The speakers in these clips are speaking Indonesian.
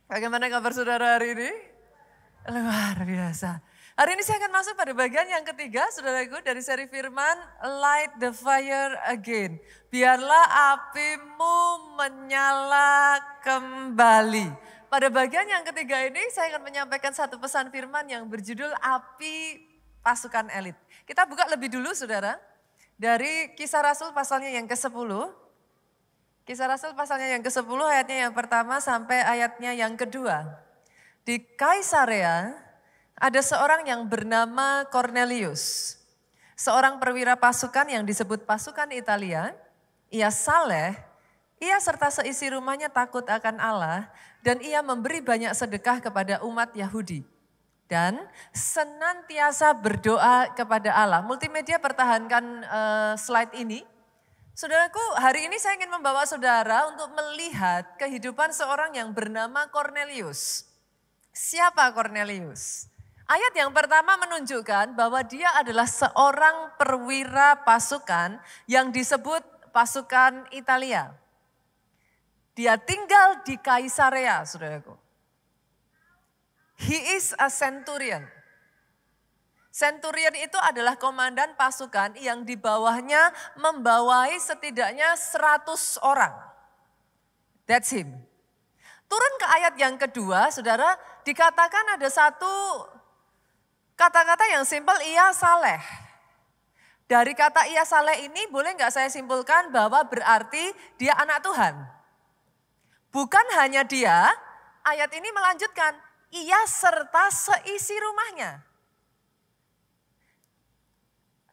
Bagaimana kabar saudara hari ini? Luar biasa. Hari ini saya akan masuk pada bagian yang ketiga, saudaraku, dari seri firman Light the Fire Again. Biarlah apimu menyala kembali. Pada bagian yang ketiga ini saya akan menyampaikan satu pesan firman yang berjudul Api Pasukan Elit. Kita buka lebih dulu saudara, dari Kisah Rasul pasalnya yang ke-10. Kisah Rasul pasalnya yang ke-10 ayatnya yang pertama sampai ayatnya yang kedua. Di Kaisarea ada seorang yang bernama Cornelius. Seorang perwira pasukan yang disebut pasukan Italia. Ia saleh, ia serta seisi rumahnya takut akan Allah. Dan ia memberi banyak sedekah kepada umat Yahudi. Dan senantiasa berdoa kepada Allah. Multimedia pertahankan slide ini. Saudaraku, hari ini saya ingin membawa saudara untuk melihat kehidupan seorang yang bernama Cornelius. Siapa Cornelius? Ayat yang pertama menunjukkan bahwa dia adalah seorang perwira pasukan yang disebut pasukan Italia. Dia tinggal di Kaisarea, saudaraku. He is a centurion. Centurion itu adalah komandan pasukan yang di bawahnya membawai setidaknya 100 orang. That's him. Turun ke ayat yang kedua, saudara, dikatakan ada satu kata-kata yang simpel, ia saleh. Dari kata ia saleh ini boleh nggak saya simpulkan bahwa berarti dia anak Tuhan. Bukan hanya dia, ayat ini melanjutkan, ia serta seisi rumahnya.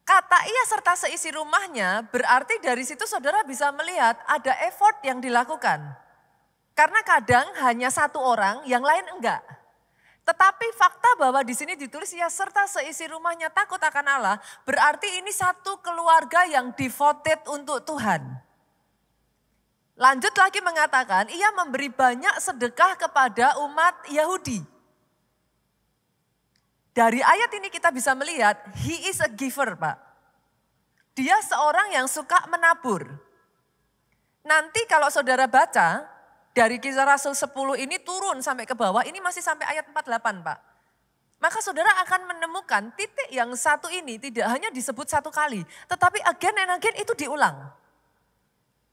Kata ia serta seisi rumahnya berarti dari situ saudara bisa melihat ada effort yang dilakukan. Karena kadang hanya satu orang, yang lain enggak. Tetapi fakta bahwa di sini ditulis ia serta seisi rumahnya takut akan Allah, berarti ini satu keluarga yang devoted untuk Tuhan. Lanjut lagi mengatakan ia memberi banyak sedekah kepada umat Yahudi. Dari ayat ini kita bisa melihat, he is a giver, Pak. Dia seorang yang suka menabur. Nanti kalau saudara baca, dari Kisah Rasul 10 ini turun sampai ke bawah, ini masih sampai ayat 48, Pak. Maka saudara akan menemukan titik yang satu ini tidak hanya disebut satu kali, tetapi again and again itu diulang.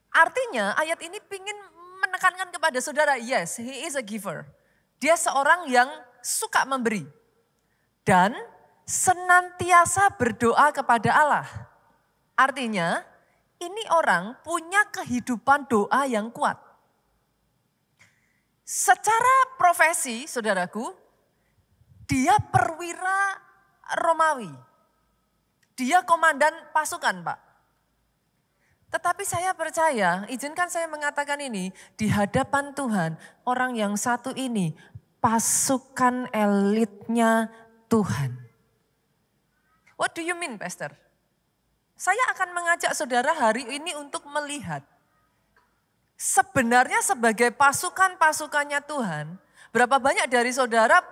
Artinya ayat ini ingin menekankan kepada saudara, yes, he is a giver. Dia seorang yang suka memberi. Dan senantiasa berdoa kepada Allah. Artinya ini orang punya kehidupan doa yang kuat. Secara profesi saudaraku, dia perwira Romawi. Dia komandan pasukan, Pak. Tetapi saya percaya, izinkan saya mengatakan ini, di hadapan Tuhan orang yang satu ini pasukan elitnya Tuhan. What do you mean, Pastor? Saya akan mengajak saudara hari ini untuk melihat. Sebenarnya sebagai pasukan-pasukannya Tuhan, berapa banyak dari saudara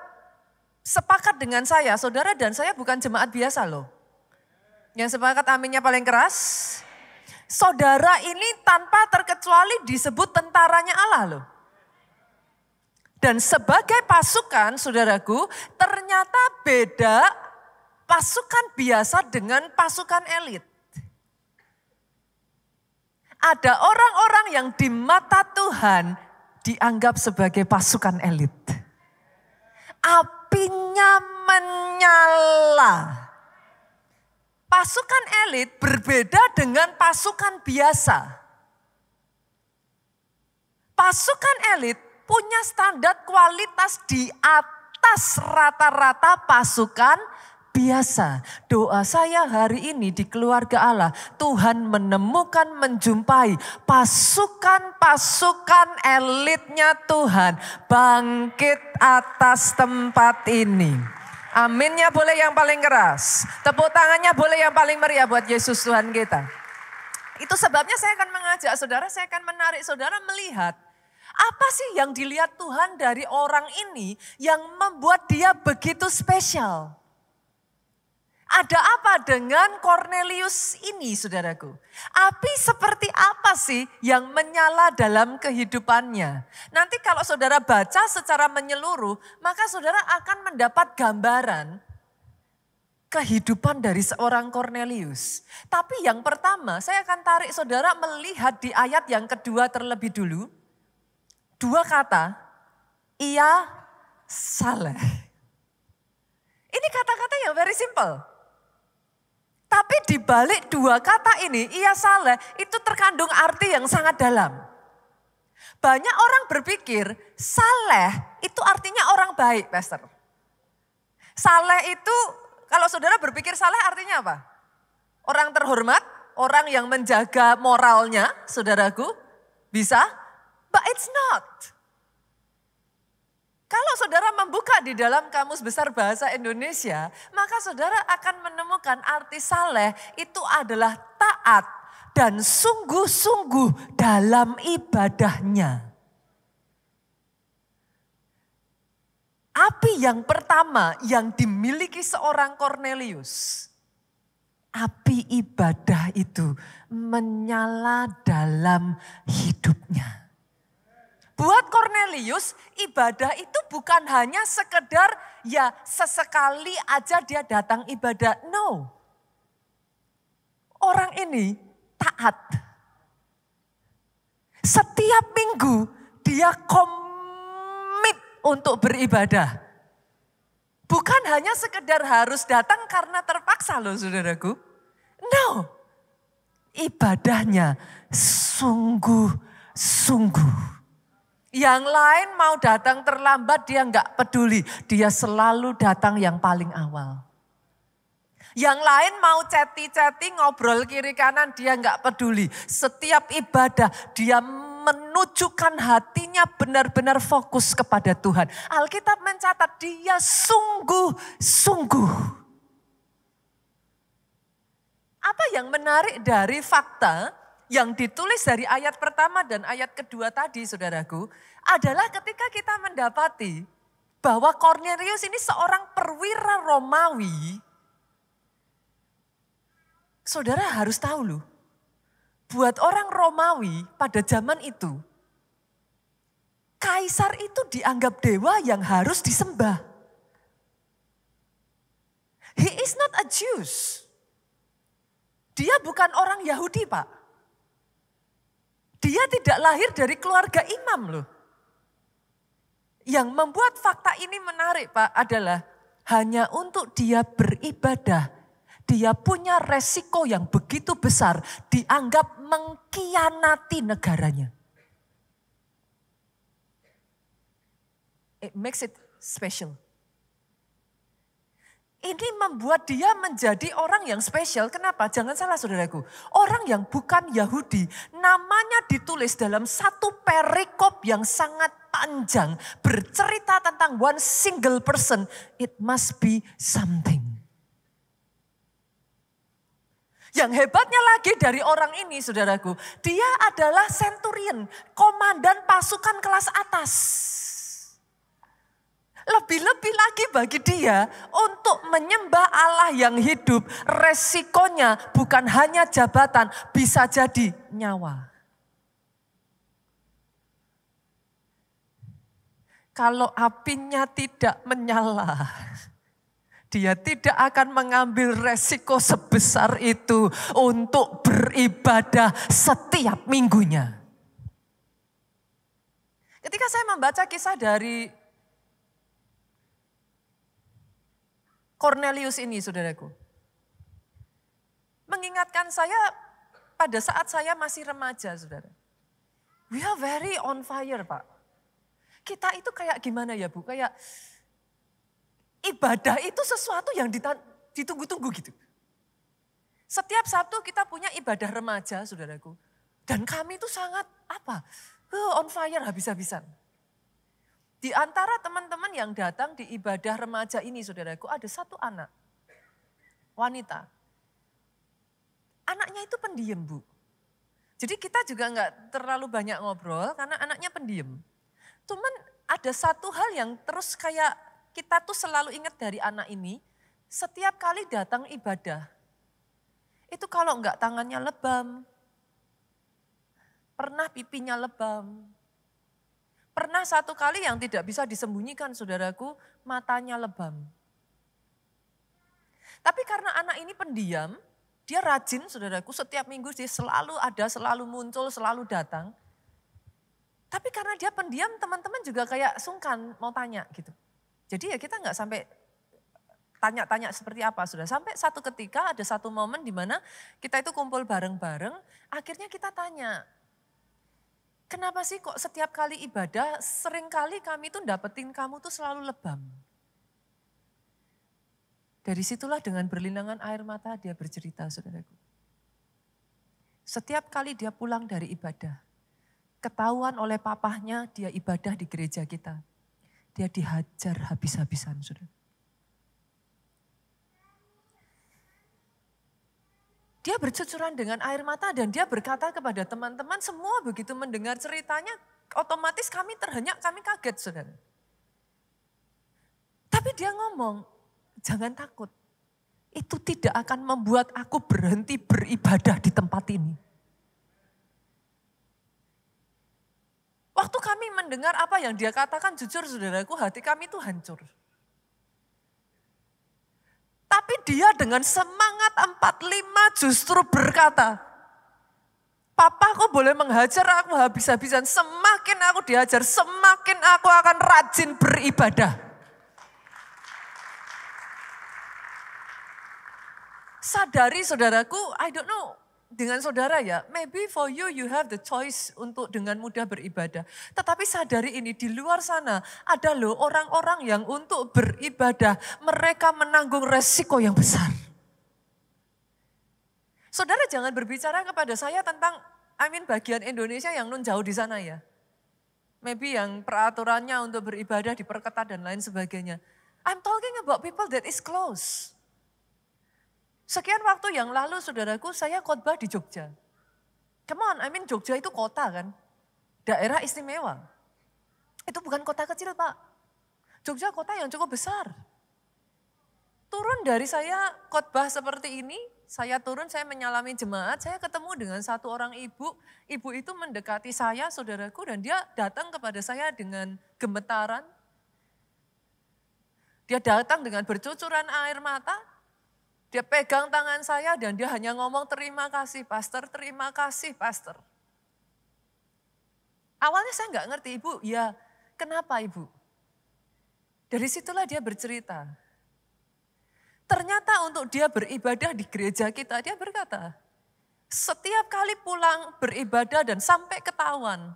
sepakat dengan saya, saudara dan saya bukan jemaat biasa loh. Yang sepakat aminnya paling keras. Saudara ini tanpa terkecuali disebut tentaranya Allah loh. Dan sebagai pasukan, saudaraku, ternyata beda pasukan biasa dengan pasukan elit. Ada orang-orang yang di mata Tuhan dianggap sebagai pasukan elit. Apinya menyala. Pasukan elit berbeda dengan pasukan biasa. Pasukan elit punya standar kualitas di atas rata-rata pasukan biasa. Doa saya hari ini di keluarga Allah, Tuhan menemukan, menjumpai pasukan-pasukan elitnya Tuhan bangkit atas tempat ini. Aminnya boleh yang paling keras. Tepuk tangannya boleh yang paling meriah buat Yesus Tuhan kita. Itu sebabnya saya akan mengajak saudara, saya akan menarik saudara melihat apa sih yang dilihat Tuhan dari orang ini yang membuat dia begitu spesial? Ada apa dengan Cornelius ini, saudaraku? Api seperti apa sih yang menyala dalam kehidupannya? Nanti kalau saudara baca secara menyeluruh, maka saudara akan mendapat gambaran kehidupan dari seorang Cornelius. Tapi yang pertama, saya akan tarik saudara melihat di ayat yang kedua terlebih dulu. Dua kata, ia saleh. Ini kata-kata yang very simple. Tapi di balik dua kata ini, ia saleh, itu terkandung arti yang sangat dalam. Banyak orang berpikir, saleh itu artinya orang baik, Pastor. Saleh itu, kalau saudara berpikir saleh artinya apa? Orang terhormat, orang yang menjaga moralnya, saudaraku, bisa? But it's not. Kalau saudara membuka di dalam Kamus Besar Bahasa Indonesia, maka saudara akan menemukan arti saleh itu adalah taat dan sungguh-sungguh dalam ibadahnya. Api yang pertama yang dimiliki seorang Cornelius, api ibadah itu menyala dalam hidupnya. Buat Cornelius, ibadah itu bukan hanya sekedar ya sesekali aja dia datang ibadah. No. Orang ini taat. Setiap minggu dia komit untuk beribadah. Bukan hanya sekedar harus datang karena terpaksa loh saudaraku. No. Ibadahnya sungguh-sungguh. Yang lain mau datang terlambat dia enggak peduli. Dia selalu datang yang paling awal. Yang lain mau chatting ngobrol kiri kanan dia enggak peduli. Setiap ibadah dia menunjukkan hatinya benar-benar fokus kepada Tuhan. Alkitab mencatat dia sungguh-sungguh. Apa yang menarik dari fakta yang ditulis dari ayat pertama dan ayat kedua tadi saudaraku, adalah ketika kita mendapati bahwa Cornelius ini seorang perwira Romawi. Saudara harus tahu loh, buat orang Romawi pada zaman itu, kaisar itu dianggap dewa yang harus disembah. He is not a Jew. Dia bukan orang Yahudi, Pak. Dia tidak lahir dari keluarga imam loh. Yang membuat fakta ini menarik Pak adalah hanya untuk dia beribadah. Dia punya resiko yang begitu besar dianggap mengkhianati negaranya. It makes it special. Ini membuat dia menjadi orang yang spesial. Kenapa? Jangan salah saudaraku. Orang yang bukan Yahudi namanya ditulis dalam satu perikop yang sangat panjang. Bercerita tentang one single person. It must be something. Yang hebatnya lagi dari orang ini saudaraku. Dia adalah centurion, komandan pasukan kelas atas. Lebih-lebih lagi bagi dia untuk menyembah Allah yang hidup, resikonya bukan hanya jabatan, bisa jadi nyawa. Kalau apinya tidak menyala, dia tidak akan mengambil resiko sebesar itu untuk beribadah setiap minggunya. Ketika saya membaca kisah dari Cornelius ini saudaraku, mengingatkan saya pada saat saya masih remaja saudara. We are very on fire Pak. Kita itu kayak gimana ya Bu, kayak ibadah itu sesuatu yang ditunggu-tunggu gitu. Setiap Sabtu kita punya ibadah remaja saudaraku. Dan kami itu sangat on fire habis-habisan. Di antara teman-teman yang datang di ibadah remaja ini saudaraku, ada satu anak, wanita. Anaknya itu pendiam Bu. Jadi kita juga enggak terlalu banyak ngobrol karena anaknya pendiam. Cuman ada satu hal yang terus kayak kita tuh selalu ingat dari anak ini. setiap kali datang ibadah, itu kalau enggak tangannya lebam, pernah pipinya lebam, pernah satu kali yang tidak bisa disembunyikan saudaraku, matanya lebam. Tapi karena anak ini pendiam, dia rajin saudaraku, setiap minggu dia selalu ada, selalu muncul, selalu datang. Tapi karena dia pendiam, teman-teman juga kayak sungkan mau tanya gitu. Jadi ya kita nggak sampai tanya-tanya seperti apa sudah. Sampai satu ketika ada satu momen di mana kita itu kumpul bareng-bareng, akhirnya kita tanya, kenapa sih kok setiap kali ibadah seringkali kami tuh dapetin kamu tuh selalu lebam. Dari situlah dengan berlinangan air mata dia bercerita saudaraku. Setiap kali dia pulang dari ibadah, ketahuan oleh papahnya dia ibadah di gereja kita. Dia dihajar habis-habisan saudara. Dia bercucuran dengan air mata dan dia berkata kepada teman-teman semua begitu mendengar ceritanya, otomatis kami terhenyak, kami kaget saudara. Tapi dia ngomong, jangan takut, itu tidak akan membuat aku berhenti beribadah di tempat ini. Waktu kami mendengar apa yang dia katakan, jujur saudaraku, hati kami itu hancur. Tapi dia dengan semangat 45 justru berkata, papaku boleh menghajar aku habis-habisan, semakin aku dihajar, semakin aku akan rajin beribadah. Sadari saudaraku, I don't know dengan saudara ya, maybe for you, you have the choice untuk dengan mudah beribadah. Tetapi sadari ini di luar sana ada loh orang-orang yang untuk beribadah, mereka menanggung resiko yang besar. Saudara jangan berbicara kepada saya tentang, bagian Indonesia yang nun jauh di sana ya. Maybe yang peraturannya untuk beribadah diperketat dan lain sebagainya. I'm talking about people that is close. Sekian waktu yang lalu saudaraku saya khotbah di Jogja. Come on, Jogja itu kota kan. Daerah istimewa. Itu bukan kota kecil Pak. Jogja kota yang cukup besar. Turun dari saya khotbah seperti ini, saya turun, saya menyalami jemaat, saya ketemu dengan satu orang ibu. Ibu itu mendekati saya saudaraku dan dia datang kepada saya dengan gemetaran. Dia datang dengan bercucuran air mata. Dia pegang tangan saya dan dia hanya ngomong terima kasih pastor, terima kasih pastor. Awalnya saya nggak ngerti, ibu, ya kenapa ibu? Dari situlah dia bercerita. Ternyata untuk dia beribadah di gereja kita, dia berkata, setiap kali pulang beribadah dan sampai ketahuan,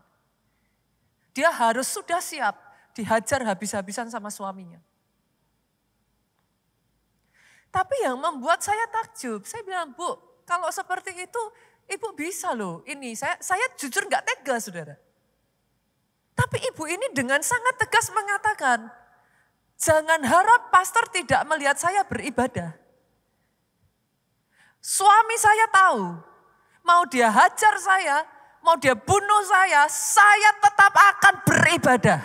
dia harus sudah siap dihajar habis-habisan sama suaminya. Tapi yang membuat saya takjub, saya bilang, Bu, kalau seperti itu ibu bisa loh. Ini saya jujur nggak tega saudara. Tapi ibu ini dengan sangat tegas mengatakan, jangan harap pastor tidak melihat saya beribadah. Suami saya tahu, mau dia hajar saya, mau dia bunuh saya tetap akan beribadah.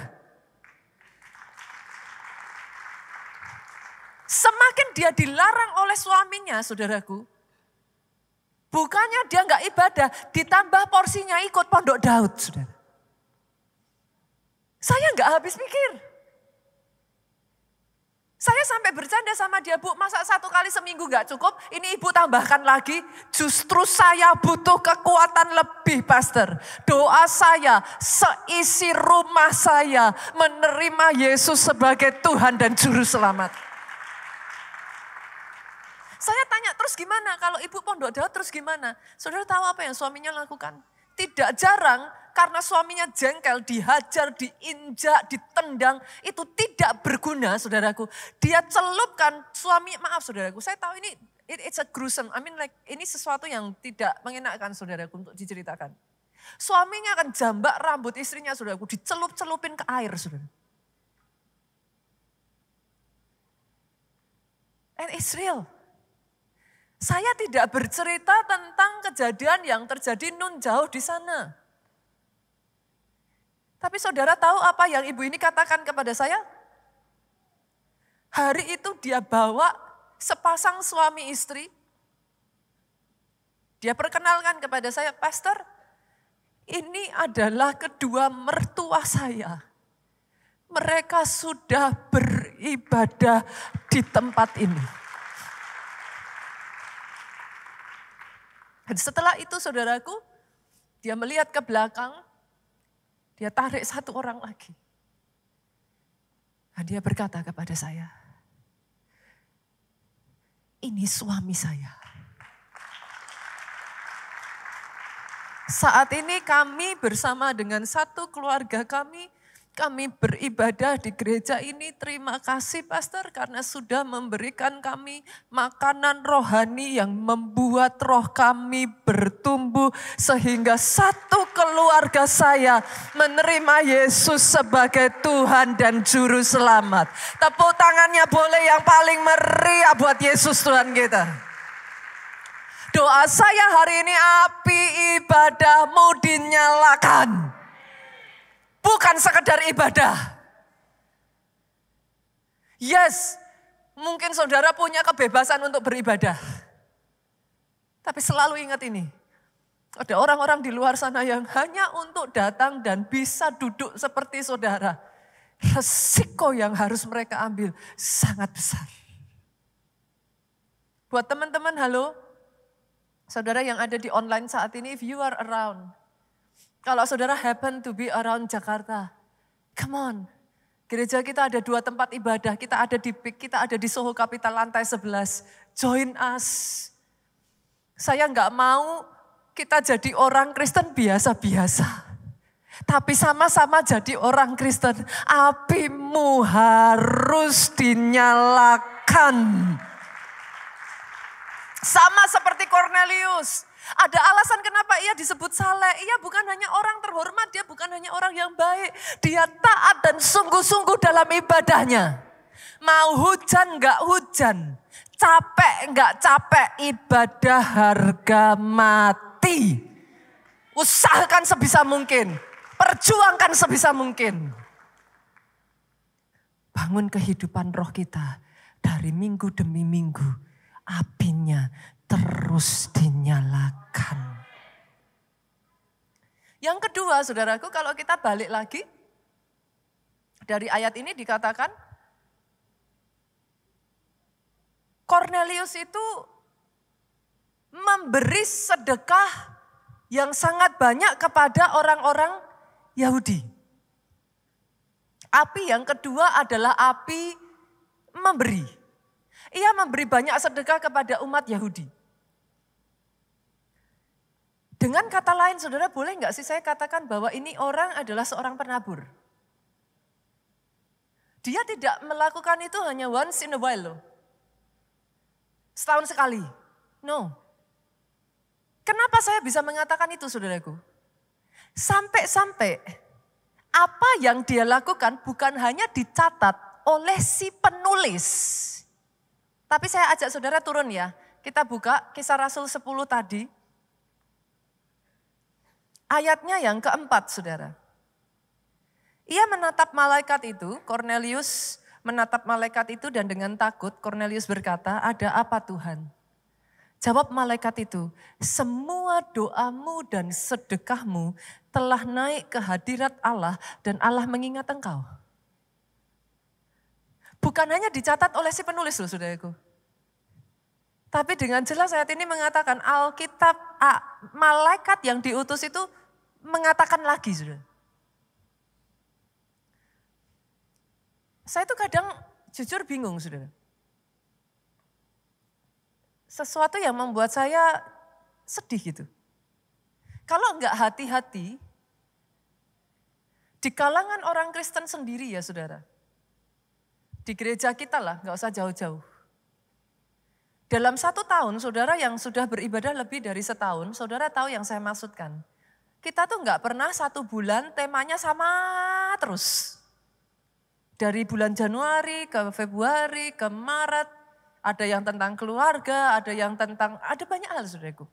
Semakin dia dilarang oleh suaminya, saudaraku. Bukannya dia nggak ibadah, ditambah porsinya ikut pondok Daud, saudara. Saya nggak habis pikir. Saya sampai bercanda sama dia, Bu, masa satu kali seminggu nggak cukup? Ini ibu tambahkan lagi, justru saya butuh kekuatan lebih, pastor. Doa saya, seisi rumah saya menerima Yesus sebagai Tuhan dan Juru Selamat. Saya tanya, terus gimana? Kalau ibu pondok Daud terus gimana? Saudara tahu apa yang suaminya lakukan? Tidak jarang karena suaminya jengkel, dihajar, diinjak, ditendang. Itu tidak berguna saudaraku. Dia celupkan suami, maaf saudaraku. Saya tahu ini it's a gruesome. Ini sesuatu yang tidak mengenakan saudaraku untuk diceritakan. Suaminya akan jambak rambut istrinya saudaraku. Dicelup-celupin ke air saudara. And it's real. Saya tidak bercerita tentang kejadian yang terjadi nun jauh di sana. Tapi saudara tahu apa yang ibu ini katakan kepada saya? Hari itu dia bawa sepasang suami istri. Dia perkenalkan kepada saya, Pastor, ini adalah kedua mertua saya. Mereka sudah beribadah di tempat ini. Dan setelah itu saudaraku, dia melihat ke belakang, dia tarik satu orang lagi. Dan dia berkata kepada saya, ini suami saya. Saat ini kami bersama dengan satu keluarga kami beribadah di gereja ini. Terima kasih Pastor karena sudah memberikan kami makanan rohani yang membuat roh kami bertumbuh. Sehingga satu keluarga saya menerima Yesus sebagai Tuhan dan Juru Selamat. Tepuk tangannya boleh yang paling meriah buat Yesus Tuhan kita. Doa saya hari ini, api ibadahmu dinyalakan. Bukan sekedar ibadah. Yes, mungkin saudara punya kebebasan untuk beribadah. Tapi selalu ingat ini. Ada orang-orang di luar sana yang hanya untuk datang dan bisa duduk seperti saudara. Resiko yang harus mereka ambil sangat besar. Buat teman-teman, halo. Saudara yang ada di online saat ini, if you are around. Kalau saudara happen to be around Jakarta, come on. Gereja kita ada 2 tempat ibadah, kita ada di PIK, kita ada di Soho Capital lantai 11. Join us. Saya nggak mau kita jadi orang Kristen biasa-biasa. Tapi sama-sama jadi orang Kristen, apimu harus dinyalakan. Sama seperti Kornelius. Ada alasan kenapa ia disebut saleh. Ia bukan hanya orang terhormat, dia bukan hanya orang yang baik. Dia taat dan sungguh-sungguh dalam ibadahnya. Mau hujan enggak hujan, capek enggak capek, ibadah harga mati. Usahakan sebisa mungkin, perjuangkan sebisa mungkin. Bangun kehidupan roh kita dari minggu demi minggu, apinya terus dinyalakan. Yang kedua, saudaraku, kalau kita balik lagi dari ayat ini dikatakan Kornelius itu memberi sedekah yang sangat banyak kepada orang-orang Yahudi. Api yang kedua adalah api memberi. Ia memberi banyak sedekah kepada umat Yahudi. Dengan kata lain, saudara, boleh nggak sih saya katakan bahwa ini orang adalah seorang penabur. Dia tidak melakukan itu hanya once in a while loh. Setahun sekali. No. Kenapa saya bisa mengatakan itu, saudaraku? Sampai-sampai apa yang dia lakukan bukan hanya dicatat oleh si penulis. Tapi saya ajak saudara turun ya. Kita buka Kisah Rasul 10 tadi. Ayatnya yang keempat, saudara. Ia menatap malaikat itu, Kornelius menatap malaikat itu dan dengan takut Kornelius berkata, ada apa Tuhan? Jawab malaikat itu, semua doamu dan sedekahmu telah naik ke hadirat Allah dan Allah mengingat engkau. Bukan hanya dicatat oleh si penulis loh, saudaraku. Tapi dengan jelas ayat ini mengatakan Alkitab, malaikat yang diutus itu mengatakan lagi, saudara. Saya tuh kadang jujur bingung, saudara. Sesuatu yang membuat saya sedih gitu. Kalau enggak hati-hati, di kalangan orang Kristen sendiri ya saudara. Di gereja kita lah, enggak usah jauh-jauh. Dalam 1 tahun, saudara yang sudah beribadah lebih dari setahun, saudara tahu yang saya maksudkan. Kita tuh enggak pernah 1 bulan temanya sama terus. Dari bulan Januari ke Februari ke Maret, ada yang tentang keluarga, ada yang tentang, ada banyak hal saudaraku.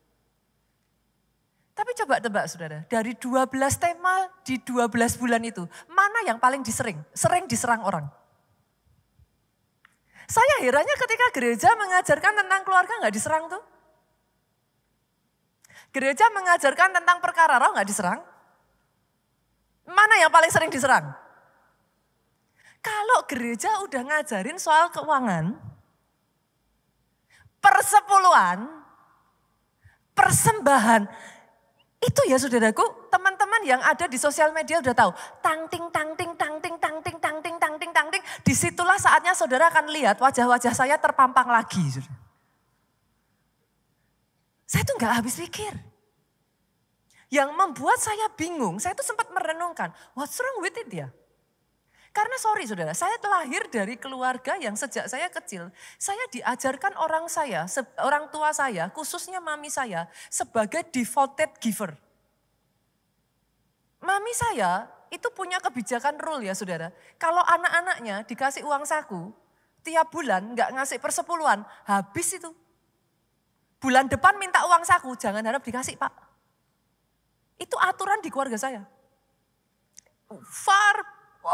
Tapi coba tebak saudara, dari 12 tema di 12 bulan itu, mana yang paling sering diserang orang? Saya herannya ketika gereja mengajarkan tentang keluarga nggak diserang tuh. Gereja mengajarkan tentang perkara roh nggak diserang. Mana yang paling sering diserang? Kalau gereja udah ngajarin soal keuangan, persepuluhan, persembahan, itu ya saudaraku, teman-teman yang ada di sosial media udah tahu. Tangting, tangting, tangting, tangting, tangting, tangting, tangting. Disitulah saatnya saudara akan lihat wajah-wajah saya terpampang lagi. Saya tuh gak habis pikir. Yang membuat saya bingung, saya tuh sempat merenungkan, what's wrong with it ya? Karena sorry saudara, saya lahir dari keluarga yang sejak saya kecil, saya diajarkan orang tua saya, khususnya mami saya, sebagai devoted giver. Mami saya itu punya kebijakan rule ya saudara, kalau anak-anaknya dikasih uang saku, tiap bulan nggak ngasih persepuluhan, habis itu. Bulan depan minta uang saku, jangan harap dikasih pak. Itu aturan di keluarga saya. Far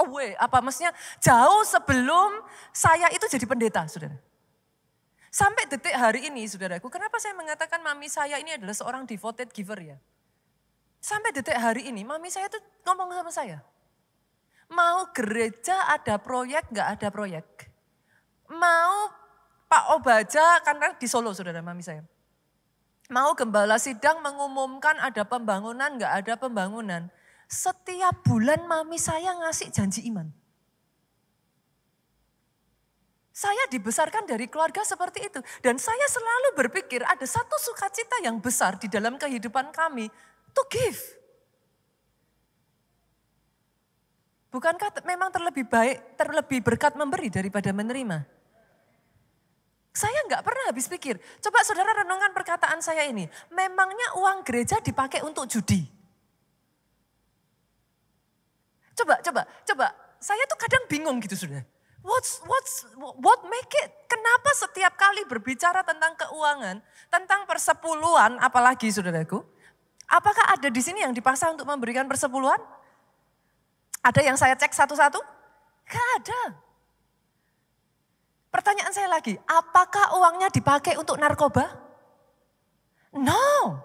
away, maksudnya jauh sebelum saya itu jadi pendeta, saudara. Sampai detik hari ini, saudaraku, kenapa saya mengatakan mami saya ini adalah seorang devoted giver ya? Sampai detik hari ini, mami saya tuh ngomong sama saya, mau gereja ada proyek, nggak ada proyek. Mau Pak Obaja, karena di Solo, saudara, mami saya. Mau gembala sidang mengumumkan ada pembangunan, nggak ada pembangunan. Setiap bulan mami saya ngasih janji iman. Saya dibesarkan dari keluarga seperti itu. Dan saya selalu berpikir ada satu sukacita yang besar di dalam kehidupan kami. To give. Bukankah memang terlebih berkat memberi daripada menerima? Saya nggak pernah habis pikir. Coba saudara renungkan perkataan saya ini. Memangnya uang gereja dipakai untuk judi? Coba. Saya tuh kadang bingung gitu saudara. What make it? Kenapa setiap kali berbicara tentang keuangan, tentang persepuluhan, apalagi saudaraku? Apakah ada di sini yang dipaksa untuk memberikan persepuluhan? Ada yang saya cek satu-satu? Gak ada. Pertanyaan saya lagi, apakah uangnya dipakai untuk narkoba? No.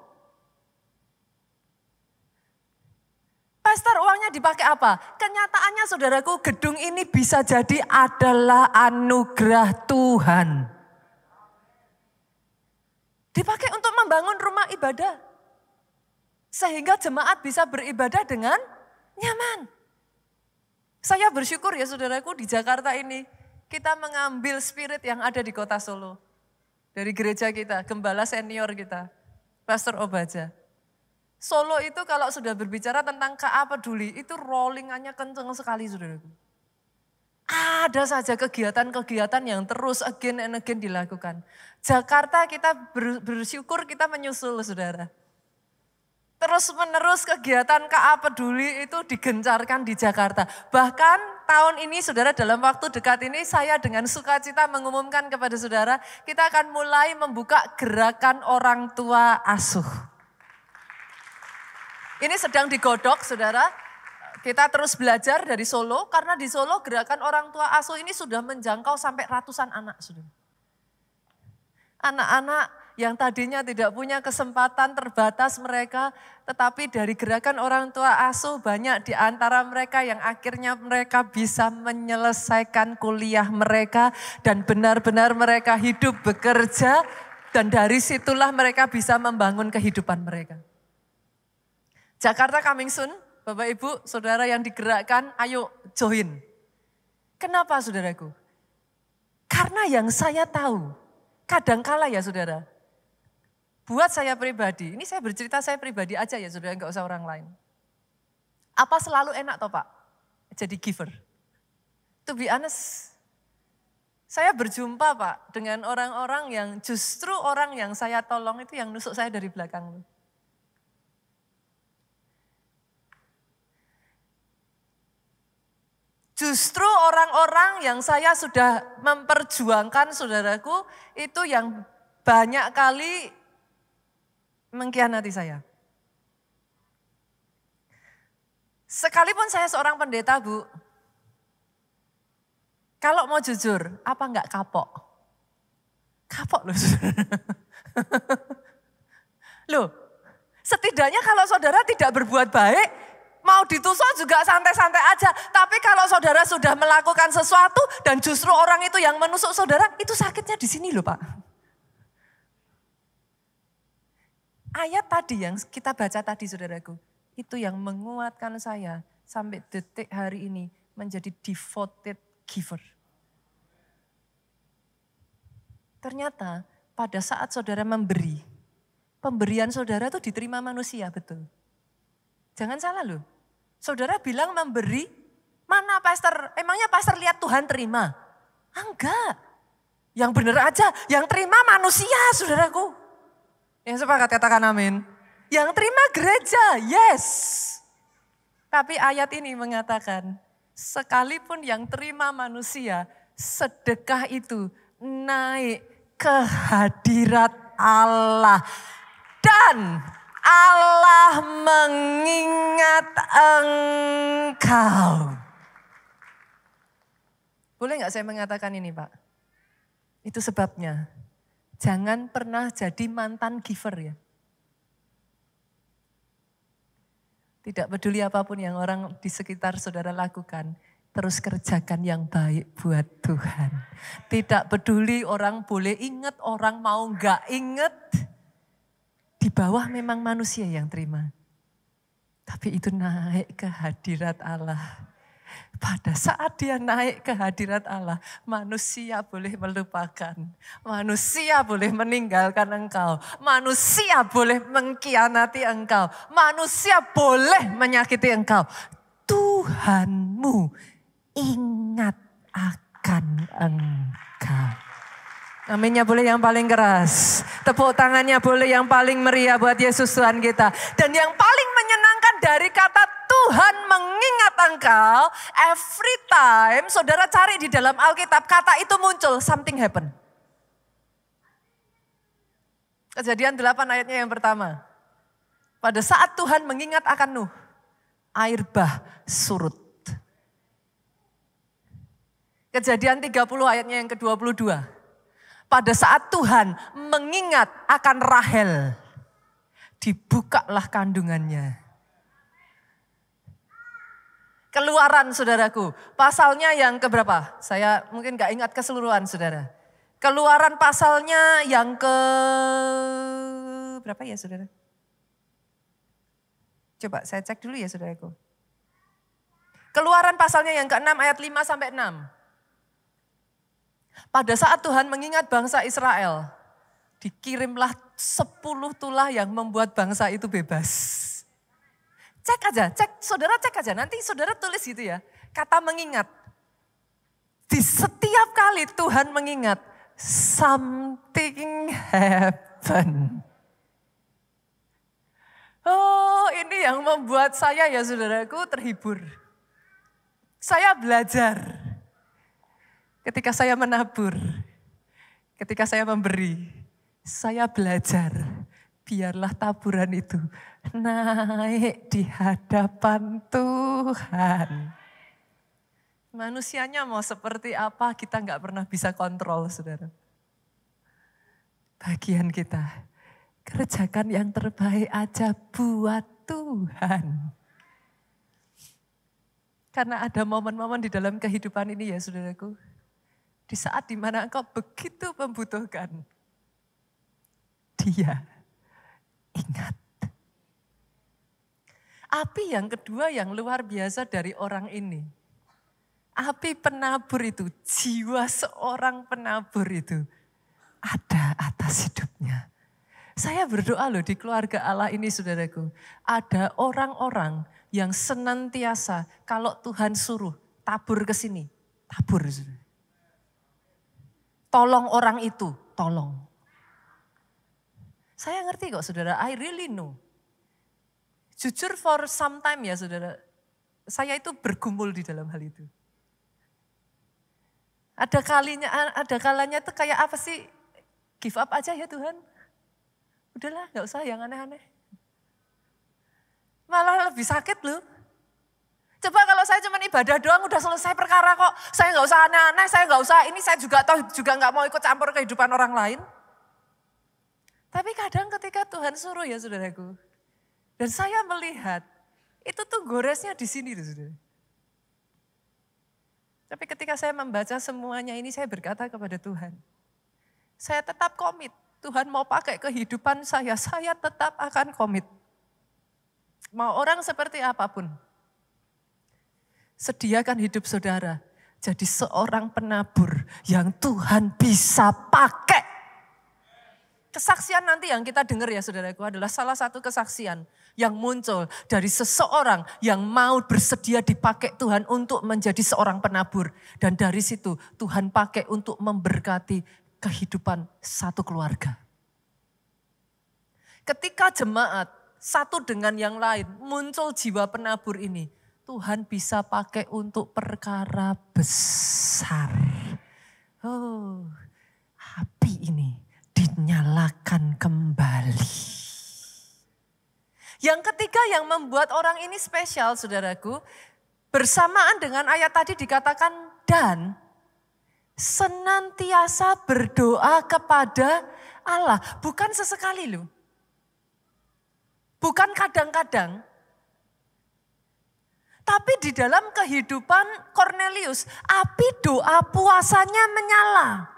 Pastor, uangnya dipakai apa? Kenyataannya saudaraku, gedung ini bisa jadi adalah anugerah Tuhan. Dipakai untuk membangun rumah ibadah. Sehingga jemaat bisa beribadah dengan nyaman. Saya bersyukur ya saudaraku di Jakarta ini. Kita mengambil spirit yang ada di kota Solo. Dari gereja kita, gembala senior kita, Pastor Obaja. Solo itu kalau sudah berbicara tentang KA peduli, itu rollingannya kenceng sekali saudaraku. Ada saja kegiatan-kegiatan yang terus again and again dilakukan. Jakarta kita bersyukur kita menyusul saudara. Terus menerus kegiatan KA peduli itu digencarkan di Jakarta. Bahkan tahun ini saudara dalam waktu dekat ini saya dengan sukacita mengumumkan kepada saudara kita akan mulai membuka gerakan orang tua asuh. Ini sedang digodok saudara. Kita terus belajar dari Solo karena di Solo gerakan orang tua asuh ini sudah menjangkau sampai ratusan anak saudara. Anak-anak yang tadinya tidak punya kesempatan terbatas mereka, tetapi dari gerakan orang tua asuh banyak di antara mereka yang akhirnya mereka bisa menyelesaikan kuliah mereka dan benar-benar mereka hidup bekerja dan dari situlah mereka bisa membangun kehidupan mereka. Jakarta coming soon, Bapak Ibu, Saudara yang digerakkan, ayo join. Kenapa saudaraku? Karena yang saya tahu, kadangkala ya saudara, buat saya pribadi, ini saya bercerita saya pribadi aja ya saudara, enggak usah orang lain. Apa selalu enak toh Pak? Jadi giver. To be honest, saya berjumpa Pak dengan orang-orang yang justru orang yang saya tolong itu yang nusuk saya dari belakang. Justru orang-orang yang saya sudah memperjuangkan saudaraku itu yang banyak kali mengkhianati saya. Sekalipun saya seorang pendeta Bu, Kalau mau jujur, apa enggak kapok? Kapok loh saudara. Loh, setidaknya kalau saudara tidak berbuat baik, mau ditusuk juga santai-santai aja. Tapi kalau saudara sudah melakukan sesuatu dan justru orang itu yang menusuk saudara, itu sakitnya di sini loh Pak. Ayat tadi yang kita baca tadi saudaraku, itu yang menguatkan saya sampai detik hari ini menjadi devoted giver. Ternyata pada saat saudara memberi, pemberian saudara itu diterima manusia, betul. Jangan salah loh. Saudara bilang memberi, mana pastor? Emangnya pastor lihat Tuhan terima? Enggak. Yang benar aja, yang terima manusia saudaraku. Yang sepakat katakan amin. Yang terima gereja, yes. Tapi ayat ini mengatakan, sekalipun yang terima manusia, sedekah itu naik ke hadirat Allah. Dan Allah mengingat engkau. Boleh nggak saya mengatakan ini Pak? Itu sebabnya, jangan pernah jadi mantan giver ya. Tidak peduli apapun yang orang di sekitar saudara lakukan, terus kerjakan yang baik buat Tuhan. Tidak peduli orang boleh ingat, orang mau nggak ingat. Di bawah memang manusia yang terima. Tapi itu naik ke hadirat Allah. Pada saat dia naik ke hadirat Allah, manusia boleh melupakan. Manusia boleh meninggalkan engkau. Manusia boleh mengkhianati engkau. Manusia boleh menyakiti engkau. Tuhanmu ingat akan engkau. Aminnya boleh yang paling keras. Tepuk tangannya boleh yang paling meriah buat Yesus Tuhan kita. Dan yang paling menyenangkan dari kata Tuhan mengingat engkau, every time saudara cari di dalam Alkitab, kata itu muncul, something happen. Kejadian 8 ayatnya yang pertama. Pada saat Tuhan mengingat akan Nuh, air bah surut. Kejadian 30 ayatnya yang ke-22. Pada saat Tuhan mengingat akan Rahel, dibukalah kandungannya. Keluaran saudaraku, pasalnya yang keberapa? Saya mungkin gak ingat keseluruhan saudara. Keluaran pasalnya yang ke berapa ya saudara? Coba saya cek dulu ya saudaraku. Keluaran pasalnya yang ke-6 ayat 5 sampai 6. Pada saat Tuhan mengingat bangsa Israel, dikirimlah 10 tulah yang membuat bangsa itu bebas. Cek aja, saudara cek aja, nanti saudara tulis gitu ya. Kata mengingat. Di setiap kali Tuhan mengingat, something happen. Oh, ini yang membuat saya ya saudaraku terhibur. Saya belajar. Ketika saya menabur, ketika saya memberi, saya belajar. Biarlah taburan itu naik di hadapan Tuhan. Manusianya mau seperti apa kita nggak pernah bisa kontrol saudara. Bagian kita, kerjakan yang terbaik aja buat Tuhan. Karena ada momen-momen di dalam kehidupan ini ya saudaraku. Di saat dimana engkau begitu membutuhkan, Dia ingat. Api yang kedua yang luar biasa dari orang ini. Api penabur itu, jiwa seorang penabur itu ada atas hidupnya. Saya berdoa loh di keluarga Allah ini saudaraku. Ada orang-orang yang senantiasa kalau Tuhan suruh tabur ke sini, tabur saudara. Tolong orang itu, tolong. Saya ngerti kok saudara, I really know. Jujur for some time ya saudara, saya itu bergumul di dalam hal itu. Ada kalanya tuh kayak apa sih, give up aja ya Tuhan. Udahlah gak usah yang aneh-aneh. Malah lebih sakit loh. Coba kalau saya cuma ibadah doang udah selesai perkara kok. Saya nggak usah aneh-aneh, saya nggak usah ini, saya juga nggak mau ikut campur kehidupan orang lain. Tapi kadang ketika Tuhan suruh ya saudaraku. Dan saya melihat itu tuh goresnya di sini tuh saudara. Tapi ketika saya membaca semuanya ini saya berkata kepada Tuhan. Saya tetap komit. Tuhan mau pakai kehidupan saya tetap akan komit. Mau orang seperti apapun. Sediakan hidup saudara jadi seorang penabur yang Tuhan bisa pakai. Kesaksian nanti yang kita dengar ya saudaraku adalah salah satu kesaksian yang muncul dari seseorang yang mau bersedia dipakai Tuhan untuk menjadi seorang penabur. Dan dari situ Tuhan pakai untuk memberkati kehidupan satu keluarga. Ketika jemaat satu dengan yang lain muncul jiwa penabur ini. Tuhan bisa pakai untuk perkara besar. Oh, api ini dinyalakan kembali. Yang ketiga yang membuat orang ini spesial saudaraku. Bersamaan dengan ayat tadi dikatakan dan senantiasa berdoa kepada Allah. Bukan sesekali loh. Bukan kadang-kadang. Tapi di dalam kehidupan Cornelius, api doa puasanya menyala.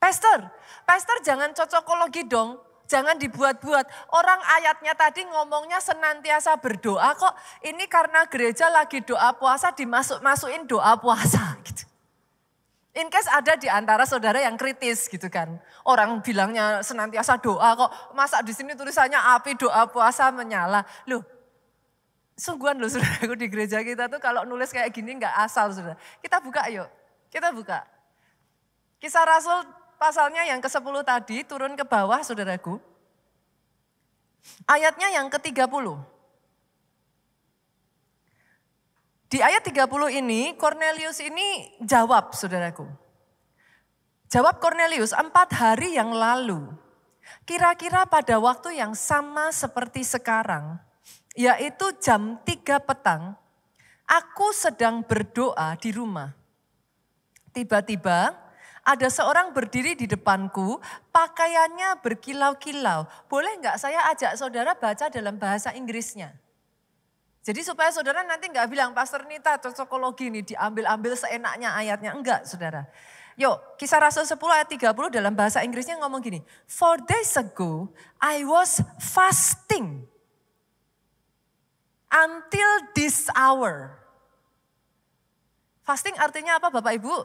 Pastor jangan cocokologi dong, jangan dibuat-buat. Orang ayatnya tadi ngomongnya senantiasa berdoa kok. Ini karena gereja lagi doa puasa masukin doa puasa gitu. In case ada di antara saudara yang kritis gitu kan. Orang bilangnya senantiasa doa kok, masa di sini tulisannya api doa puasa menyala. Loh, sungguhan loh saudaraku di gereja kita tuh kalau nulis kayak gini gak asal saudara. Kita buka yuk, kita buka. Kisah Rasul pasalnya yang ke-10 tadi turun ke bawah saudaraku. Ayatnya yang ke-30. Di ayat 30 ini Cornelius ini jawab saudaraku. Jawab Cornelius 4 hari yang lalu. Kira-kira pada waktu yang sama seperti sekarang. Yaitu jam 3 petang, aku sedang berdoa di rumah. Tiba-tiba ada seorang berdiri di depanku, pakaiannya berkilau-kilau. Boleh enggak saya ajak saudara baca dalam bahasa Inggrisnya? Jadi supaya saudara nanti enggak bilang, Pastor Nita cocokologi ini diambil-ambil seenaknya ayatnya. Enggak saudara. Yuk, Kisah Rasul 10 ayat 30 dalam bahasa Inggrisnya ngomong gini. 4 days ago, I was fasting. Until this hour. Fasting artinya apa Bapak Ibu?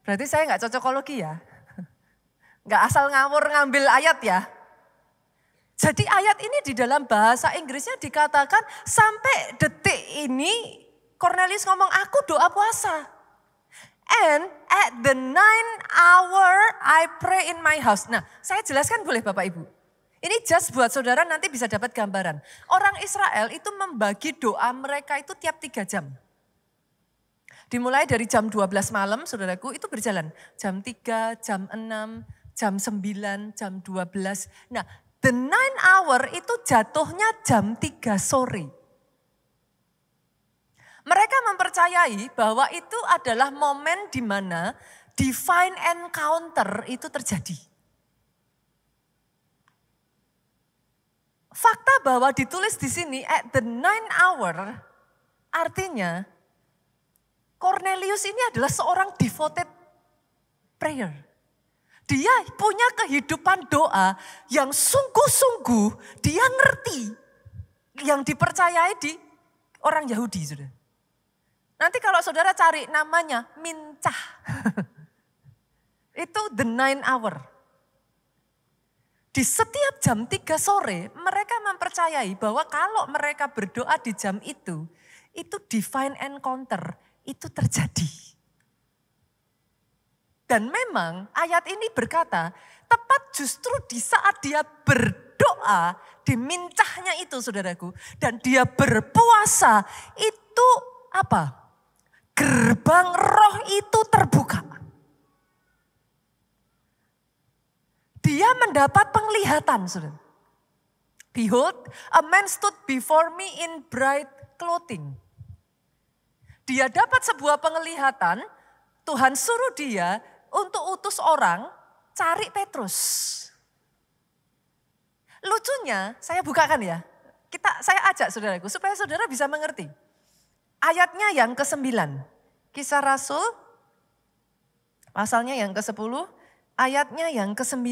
Berarti saya nggak cocokologi ya. Nggak asal ngawur ngambil ayat ya. Jadi ayat ini di dalam bahasa Inggrisnya dikatakan sampai detik ini Cornelius ngomong aku doa puasa. And at the 9 hour I pray in my house. Nah saya jelaskan boleh Bapak Ibu. Ini just buat saudara nanti bisa dapat gambaran. Orang Israel itu membagi doa mereka itu tiap 3 jam. Dimulai dari jam 12 malam saudaraku itu berjalan. Jam 3, jam 6, jam 9, jam 12. Nah the 9 hour itu jatuhnya jam 3 sore. Mereka mempercayai bahwa itu adalah momen di mana divine encounter itu terjadi. Fakta bahwa ditulis di sini at the 9 hour artinya Cornelius ini adalah seorang devoted prayer. Dia punya kehidupan doa yang sungguh-sungguh dia ngerti yang dipercayai di orang Yahudi. Saudara. Nanti kalau saudara cari namanya mincah. Itu the 9 hour. Di setiap jam 3 sore mereka mempercayai bahwa kalau mereka berdoa di jam itu divine encounter itu terjadi. Dan memang ayat ini berkata tepat justru di saat dia berdoa di mincahnya itu saudaraku. Dan dia berpuasa itu apa? Gerbang roh itu terbuka. Dia mendapat penglihatan, saudara. Behold, a man stood before me in bright clothing. Dia dapat sebuah penglihatan, Tuhan suruh dia untuk utus orang cari Petrus. Lucunya, saya bukakan ya. Saya ajak saudaraku supaya saudara bisa mengerti. Ayatnya yang ke-9. Kisah Rasul, pasalnya yang ke-10, ayatnya yang ke-9.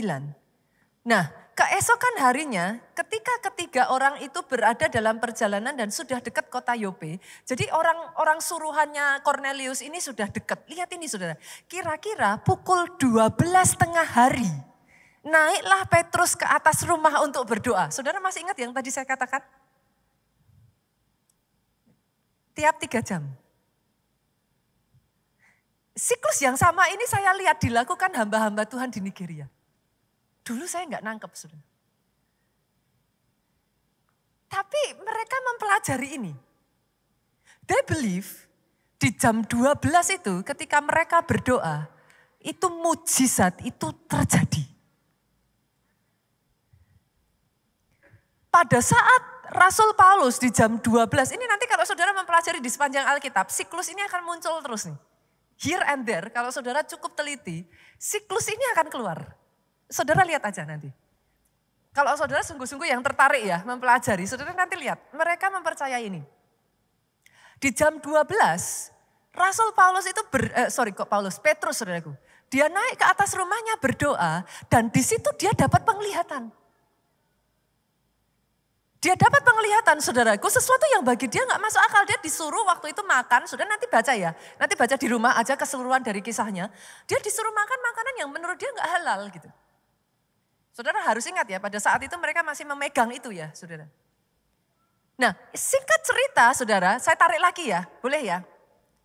Nah, keesokan harinya ketika ketiga orang itu berada dalam perjalanan dan sudah dekat kota Yope. Jadi orang suruhannya Cornelius ini sudah dekat. Lihat ini saudara, kira-kira pukul 12:30 hari. Naiklah Petrus ke atas rumah untuk berdoa. Saudara masih ingat yang tadi saya katakan? Tiap 3 jam. Siklus yang sama ini saya lihat dilakukan hamba-hamba Tuhan di Nigeria. Dulu saya nggak nangkep, saudara. Tapi mereka mempelajari ini. They believe di jam 12 itu ketika mereka berdoa, itu mujizat, itu terjadi. Pada saat Rasul Paulus di jam 12, ini nanti kalau saudara mempelajari di sepanjang Alkitab, siklus ini akan muncul terus nih. Here and there, kalau saudara cukup teliti, siklus ini akan keluar. Saudara lihat aja nanti. Kalau saudara sungguh-sungguh yang tertarik ya mempelajari, saudara nanti lihat. Mereka mempercayai ini. Di jam 12, Rasul Paulus itu, Petrus saudaraku. Dia naik ke atas rumahnya berdoa dan di situ dia dapat penglihatan. Dia dapat penglihatan saudaraku, sesuatu yang bagi dia gak masuk akal. Dia disuruh waktu itu makan, saudara nanti baca ya. Nanti baca di rumah aja keseluruhan dari kisahnya. Dia disuruh makan makanan yang menurut dia gak halal gitu. Saudara harus ingat ya, pada saat itu mereka masih memegang itu ya saudara. Nah singkat cerita saudara, saya tarik lagi ya, boleh ya.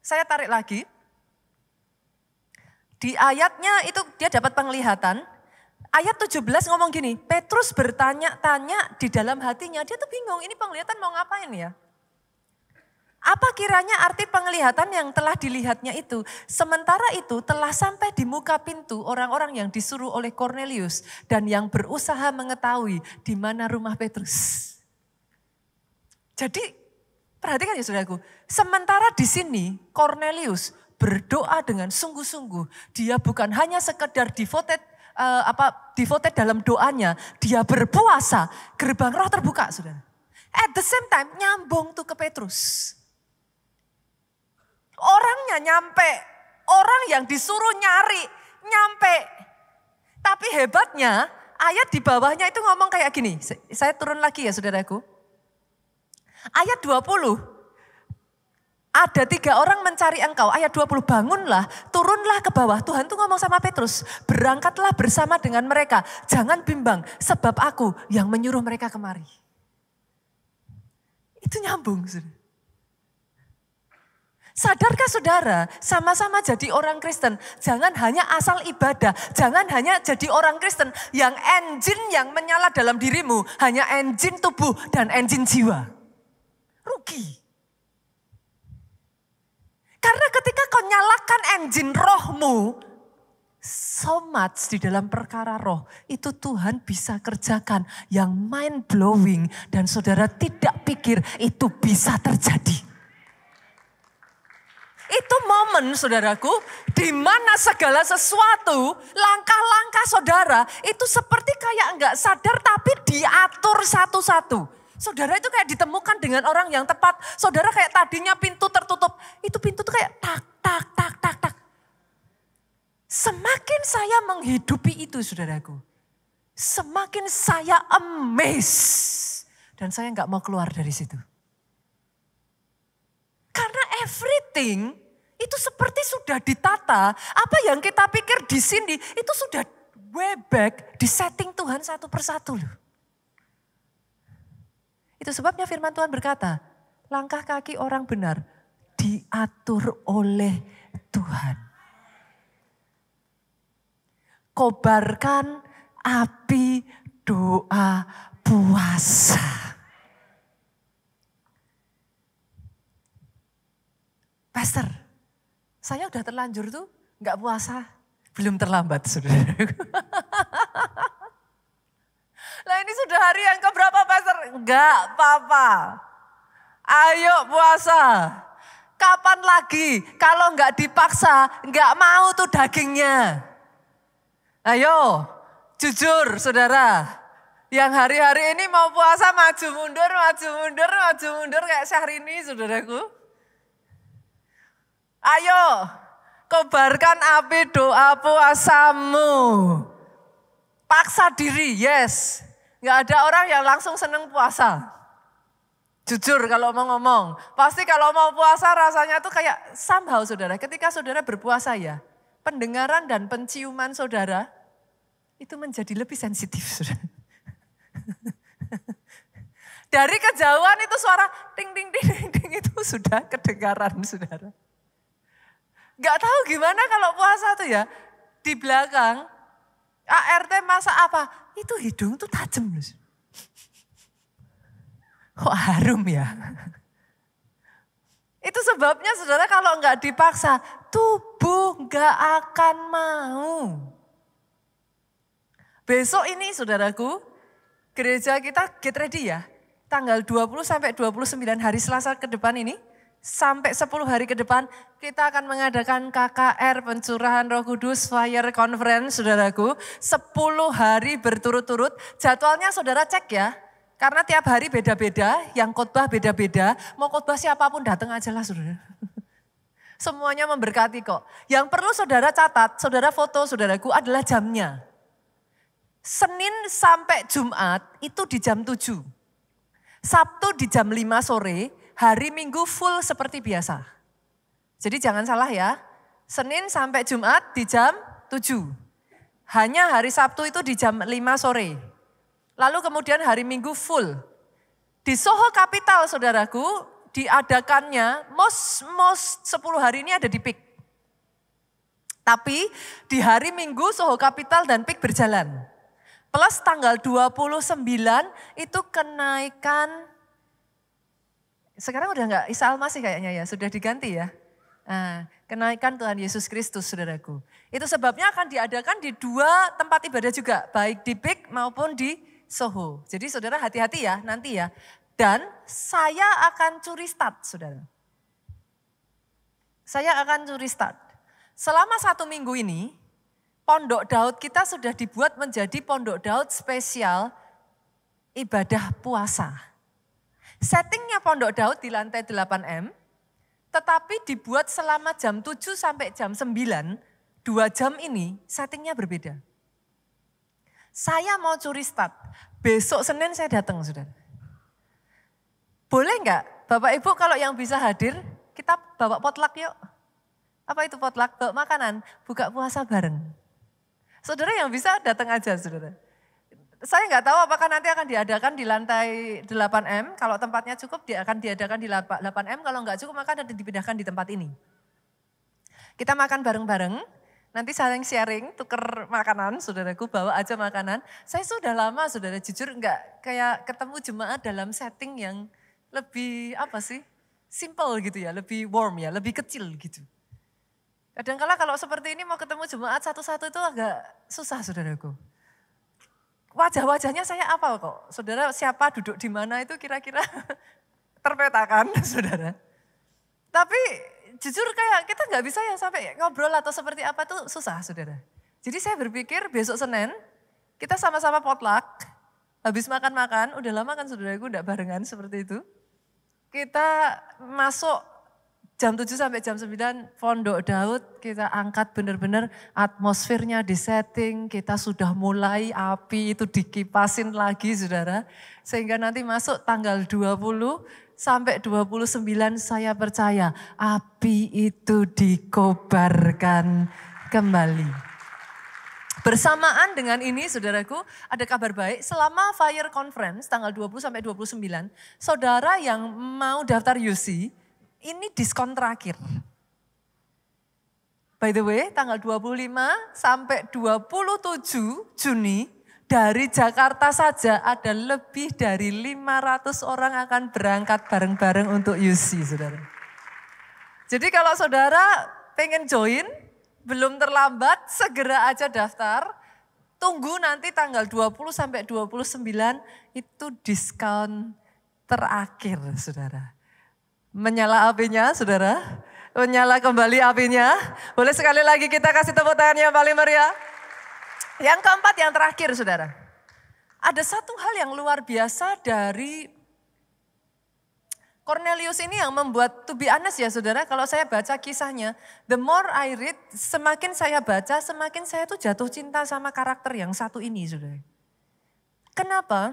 Saya tarik lagi. Di ayatnya itu dia dapat penglihatan. Ayat 17 ngomong gini, Petrus bertanya-tanya di dalam hatinya, dia tuh bingung ini penglihatan mau ngapain ya. Apa kiranya arti penglihatan yang telah dilihatnya itu? Sementara itu telah sampai di muka pintu orang-orang yang disuruh oleh Cornelius dan yang berusaha mengetahui di mana rumah Petrus. Jadi perhatikan ya saudaraku, sementara di sini Cornelius berdoa dengan sungguh-sungguh. Dia bukan hanya sekedar devoted dalam doanya, dia berpuasa, gerbang roh terbuka saudara. At the same time nyambung tuh ke Petrus. Orangnya nyampe, orang yang disuruh nyari, nyampe. Tapi hebatnya ayat di bawahnya itu ngomong kayak gini, saya turun lagi ya saudaraku. Ayat 20. Ada 3 orang mencari engkau. Ayat 20, bangunlah, turunlah ke bawah. Tuhan tuh ngomong sama Petrus, berangkatlah bersama dengan mereka. Jangan bimbang, sebab aku yang menyuruh mereka kemari. Itu nyambung. Sadarkah saudara, sama-sama jadi orang Kristen. Jangan hanya asal ibadah, jangan hanya jadi orang Kristen. Yang engine yang menyala dalam dirimu, hanya engine tubuh dan engine jiwa. Rugi. Karena ketika kau nyalakan engine rohmu, so much di dalam perkara roh, itu Tuhan bisa kerjakan yang mind blowing dan saudara tidak pikir itu bisa terjadi. Itu momen saudaraku, di mana segala sesuatu, langkah-langkah saudara itu seperti kayak enggak sadar tapi diatur satu-satu. Saudara itu kayak ditemukan dengan orang yang tepat. Saudara kayak tadinya pintu tertutup. Itu pintu tuh kayak tak, tak, tak, tak, tak. Semakin saya menghidupi itu saudaraku. Semakin saya amazed. Dan saya gak mau keluar dari situ. Karena everything itu seperti sudah ditata. Apa yang kita pikir di sini itu sudah way back di setting Tuhan satu persatu loh. Itu sebabnya firman Tuhan berkata, langkah kaki orang benar diatur oleh Tuhan. Kobarkan api doa puasa. Pastor, saya udah terlanjur tuh gak puasa. Belum terlambat saudara. Lah ini sudah hari yang keberapa Pastor? Enggak apa-apa. Ayo puasa. Kapan lagi? Kalau nggak dipaksa, nggak mau tuh dagingnya. Ayo, jujur saudara. Yang hari-hari ini mau puasa maju mundur kayak Syahrini saudaraku. Ayo, kobarkan api doa puasamu. Paksa diri, yes. Nggak ada orang yang langsung seneng puasa. Jujur kalau mau ngomong, pasti kalau mau puasa rasanya tuh kayak somehow saudara. Ketika saudara berpuasa ya, pendengaran dan penciuman saudara itu menjadi lebih sensitif saudara. Dari kejauhan itu suara ting ting ting ting, ting itu sudah kedengaran saudara. Gak tahu gimana kalau puasa tuh ya, di belakang ART masak apa, itu hidung tuh tajam loh. Kok harum ya? Itu sebabnya saudara kalau enggak dipaksa, tubuh enggak akan mau. Besok ini saudaraku, gereja kita get ready ya. Tanggal 20 sampai 29 hari Selasa ke depan ini, sampai 10 hari ke depan, kita akan mengadakan KKR Pencurahan Roh Kudus Fire Conference saudaraku. 10 hari berturut-turut, jadwalnya saudara cek ya. Karena tiap hari beda-beda, yang khotbah beda-beda, mau khotbah siapapun datang aja lah saudara. Semuanya memberkati kok. Yang perlu saudara catat, saudara foto saudaraku adalah jamnya. Senin sampai Jumat itu di jam 7. Sabtu di jam 5 sore, hari Minggu full seperti biasa. Jadi jangan salah ya, Senin sampai Jumat di jam 7. Hanya hari Sabtu itu di jam 5 sore. Lalu kemudian hari Minggu full. Di Soho Capital saudaraku, diadakannya most 10 hari ini ada di PIK. Tapi di hari Minggu Soho Capital dan PIK berjalan. Plus tanggal 29 itu kenaikan, sekarang udah enggak Isa Al-Masih kayaknya ya, sudah diganti ya. Nah, kenaikan Tuhan Yesus Kristus saudaraku. Itu sebabnya akan diadakan di 2 tempat ibadah juga, baik di PIK maupun di Soho. Jadi saudara hati-hati ya nanti ya. Dan saya akan curi start saudara. Saya akan curi start. Selama 1 minggu ini, Pondok Daud kita sudah dibuat menjadi Pondok Daud spesial ibadah puasa. Settingnya Pondok Daud di lantai 8M, tetapi dibuat selama jam 7 sampai jam 9, 2 jam ini settingnya berbeda. Saya mau curi start, besok Senin saya datang saudara. Boleh enggak Bapak Ibu kalau yang bisa hadir, kita bawa potluck yuk. Apa itu potluck? Bawa makanan, buka puasa bareng. Saudara yang bisa datang aja saudara. Saya enggak tahu apakah nanti akan diadakan di lantai 8M, kalau tempatnya cukup dia akan diadakan di 8M, kalau enggak cukup maka nanti dipindahkan di tempat ini. Kita makan bareng-bareng. Nanti saling sharing, tuker makanan, saudaraku bawa aja makanan. Saya sudah lama saudara, jujur enggak kayak ketemu jemaat dalam setting yang lebih apa sih, simple gitu ya, lebih warm ya, lebih kecil gitu. Kadang-kala kalau seperti ini mau ketemu jemaat satu-satu itu agak susah saudaraku. Wajah-wajahnya saya apa kok, saudara siapa duduk di mana itu kira-kira terpetakan saudara. Tapi jujur kayak kita nggak bisa ya sampai ngobrol atau seperti apa tuh susah saudara. Jadi saya berpikir besok Senin kita sama-sama potluck, habis makan-makan, udah lama kan saudaraku enggak barengan seperti itu. Kita masuk jam 7 sampai jam 9 Pondok Daud, kita angkat benar-benar atmosfernya di setting, kita sudah mulai api itu dikipasin lagi saudara. Sehingga nanti masuk tanggal 20 sampai 29 saya percaya api itu dikobarkan kembali. Bersamaan dengan ini saudaraku ada kabar baik, selama Fire Conference tanggal 20 sampai 29, saudara yang mau daftar UC ini diskon terakhir. By the way tanggal 25 sampai 27 Juni dari Jakarta saja ada lebih dari 500 orang akan berangkat bareng-bareng untuk UC, saudara. Jadi kalau saudara pengen join, belum terlambat, segera aja daftar. Tunggu nanti tanggal 20 sampai 29 itu diskon terakhir, saudara. Menyala apinya, saudara. Menyala kembali apinya. Boleh sekali lagi kita kasih tepuk tangan yang paling meriah. Yang keempat, yang terakhir, saudara. Ada satu hal yang luar biasa dari Cornelius ini yang membuat, to be honest ya saudara, kalau saya baca kisahnya, the more I read, semakin saya baca, semakin saya tuh jatuh cinta sama karakter yang satu ini, saudara. Kenapa?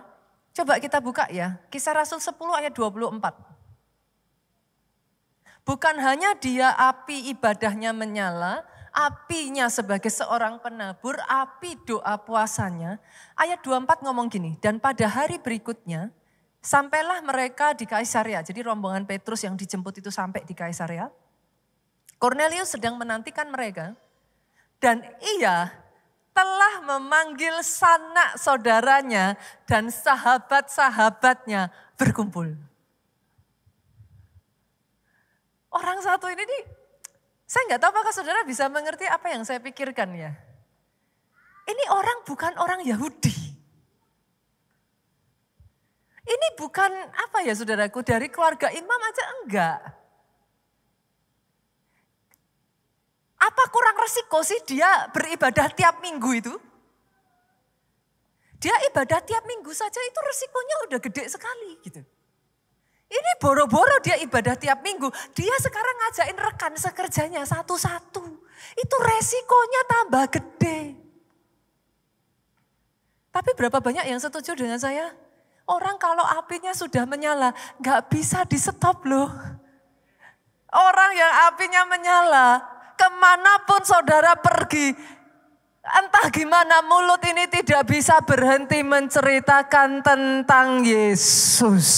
Coba kita buka ya, Kisah Rasul 10 ayat 24. Bukan hanya dia api ibadahnya menyala, apinya sebagai seorang penabur, api doa puasanya. Ayat 24 ngomong gini, dan pada hari berikutnya, sampailah mereka di Kaisarea. Jadi rombongan Petrus yang dijemput itu sampai di Kaisarea. Cornelius sedang menantikan mereka. Dan ia telah memanggil sanak saudaranya dan sahabat-sahabatnya berkumpul. Orang satu ini nih, saya nggak tahu apakah saudara bisa mengerti apa yang saya pikirkan ya. Ini orang bukan orang Yahudi. Ini bukan apa ya saudaraku, dari keluarga imam aja enggak. Apa kurang resiko sih dia beribadah tiap minggu itu? Dia ibadah tiap minggu saja itu resikonya udah gede sekali gitu. Ini boro-boro dia ibadah tiap minggu. Dia sekarang ngajain rekan sekerjanya satu-satu. Itu resikonya tambah gede. Tapi berapa banyak yang setuju dengan saya? Orang kalau apinya sudah menyala, gak bisa di stop loh. Orang yang apinya menyala, kemanapun saudara pergi, entah gimana mulut ini tidak bisa berhenti menceritakan tentang Yesus.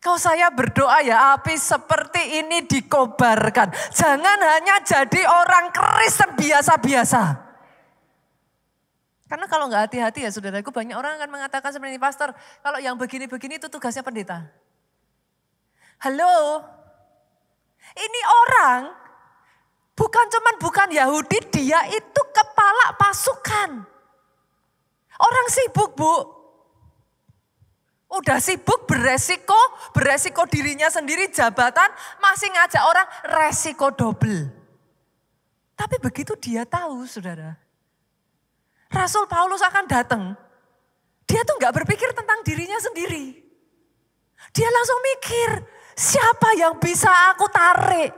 Kalau saya berdoa ya api seperti ini dikobarkan. Jangan hanya jadi orang Kristen biasa-biasa. Karena kalau nggak hati-hati ya saudaraku, banyak orang akan mengatakan seperti ini, pastor, kalau yang begini-begini itu tugasnya pendeta. Halo, ini orang bukan Yahudi, dia itu kepala pasukan. Orang sibuk bu. Udah sibuk beresiko dirinya sendiri jabatan, masih ngajak orang resiko double. Tapi begitu dia tahu saudara, Rasul Paulus akan datang, dia tuh gak berpikir tentang dirinya sendiri. Dia langsung mikir, siapa yang bisa aku tarik?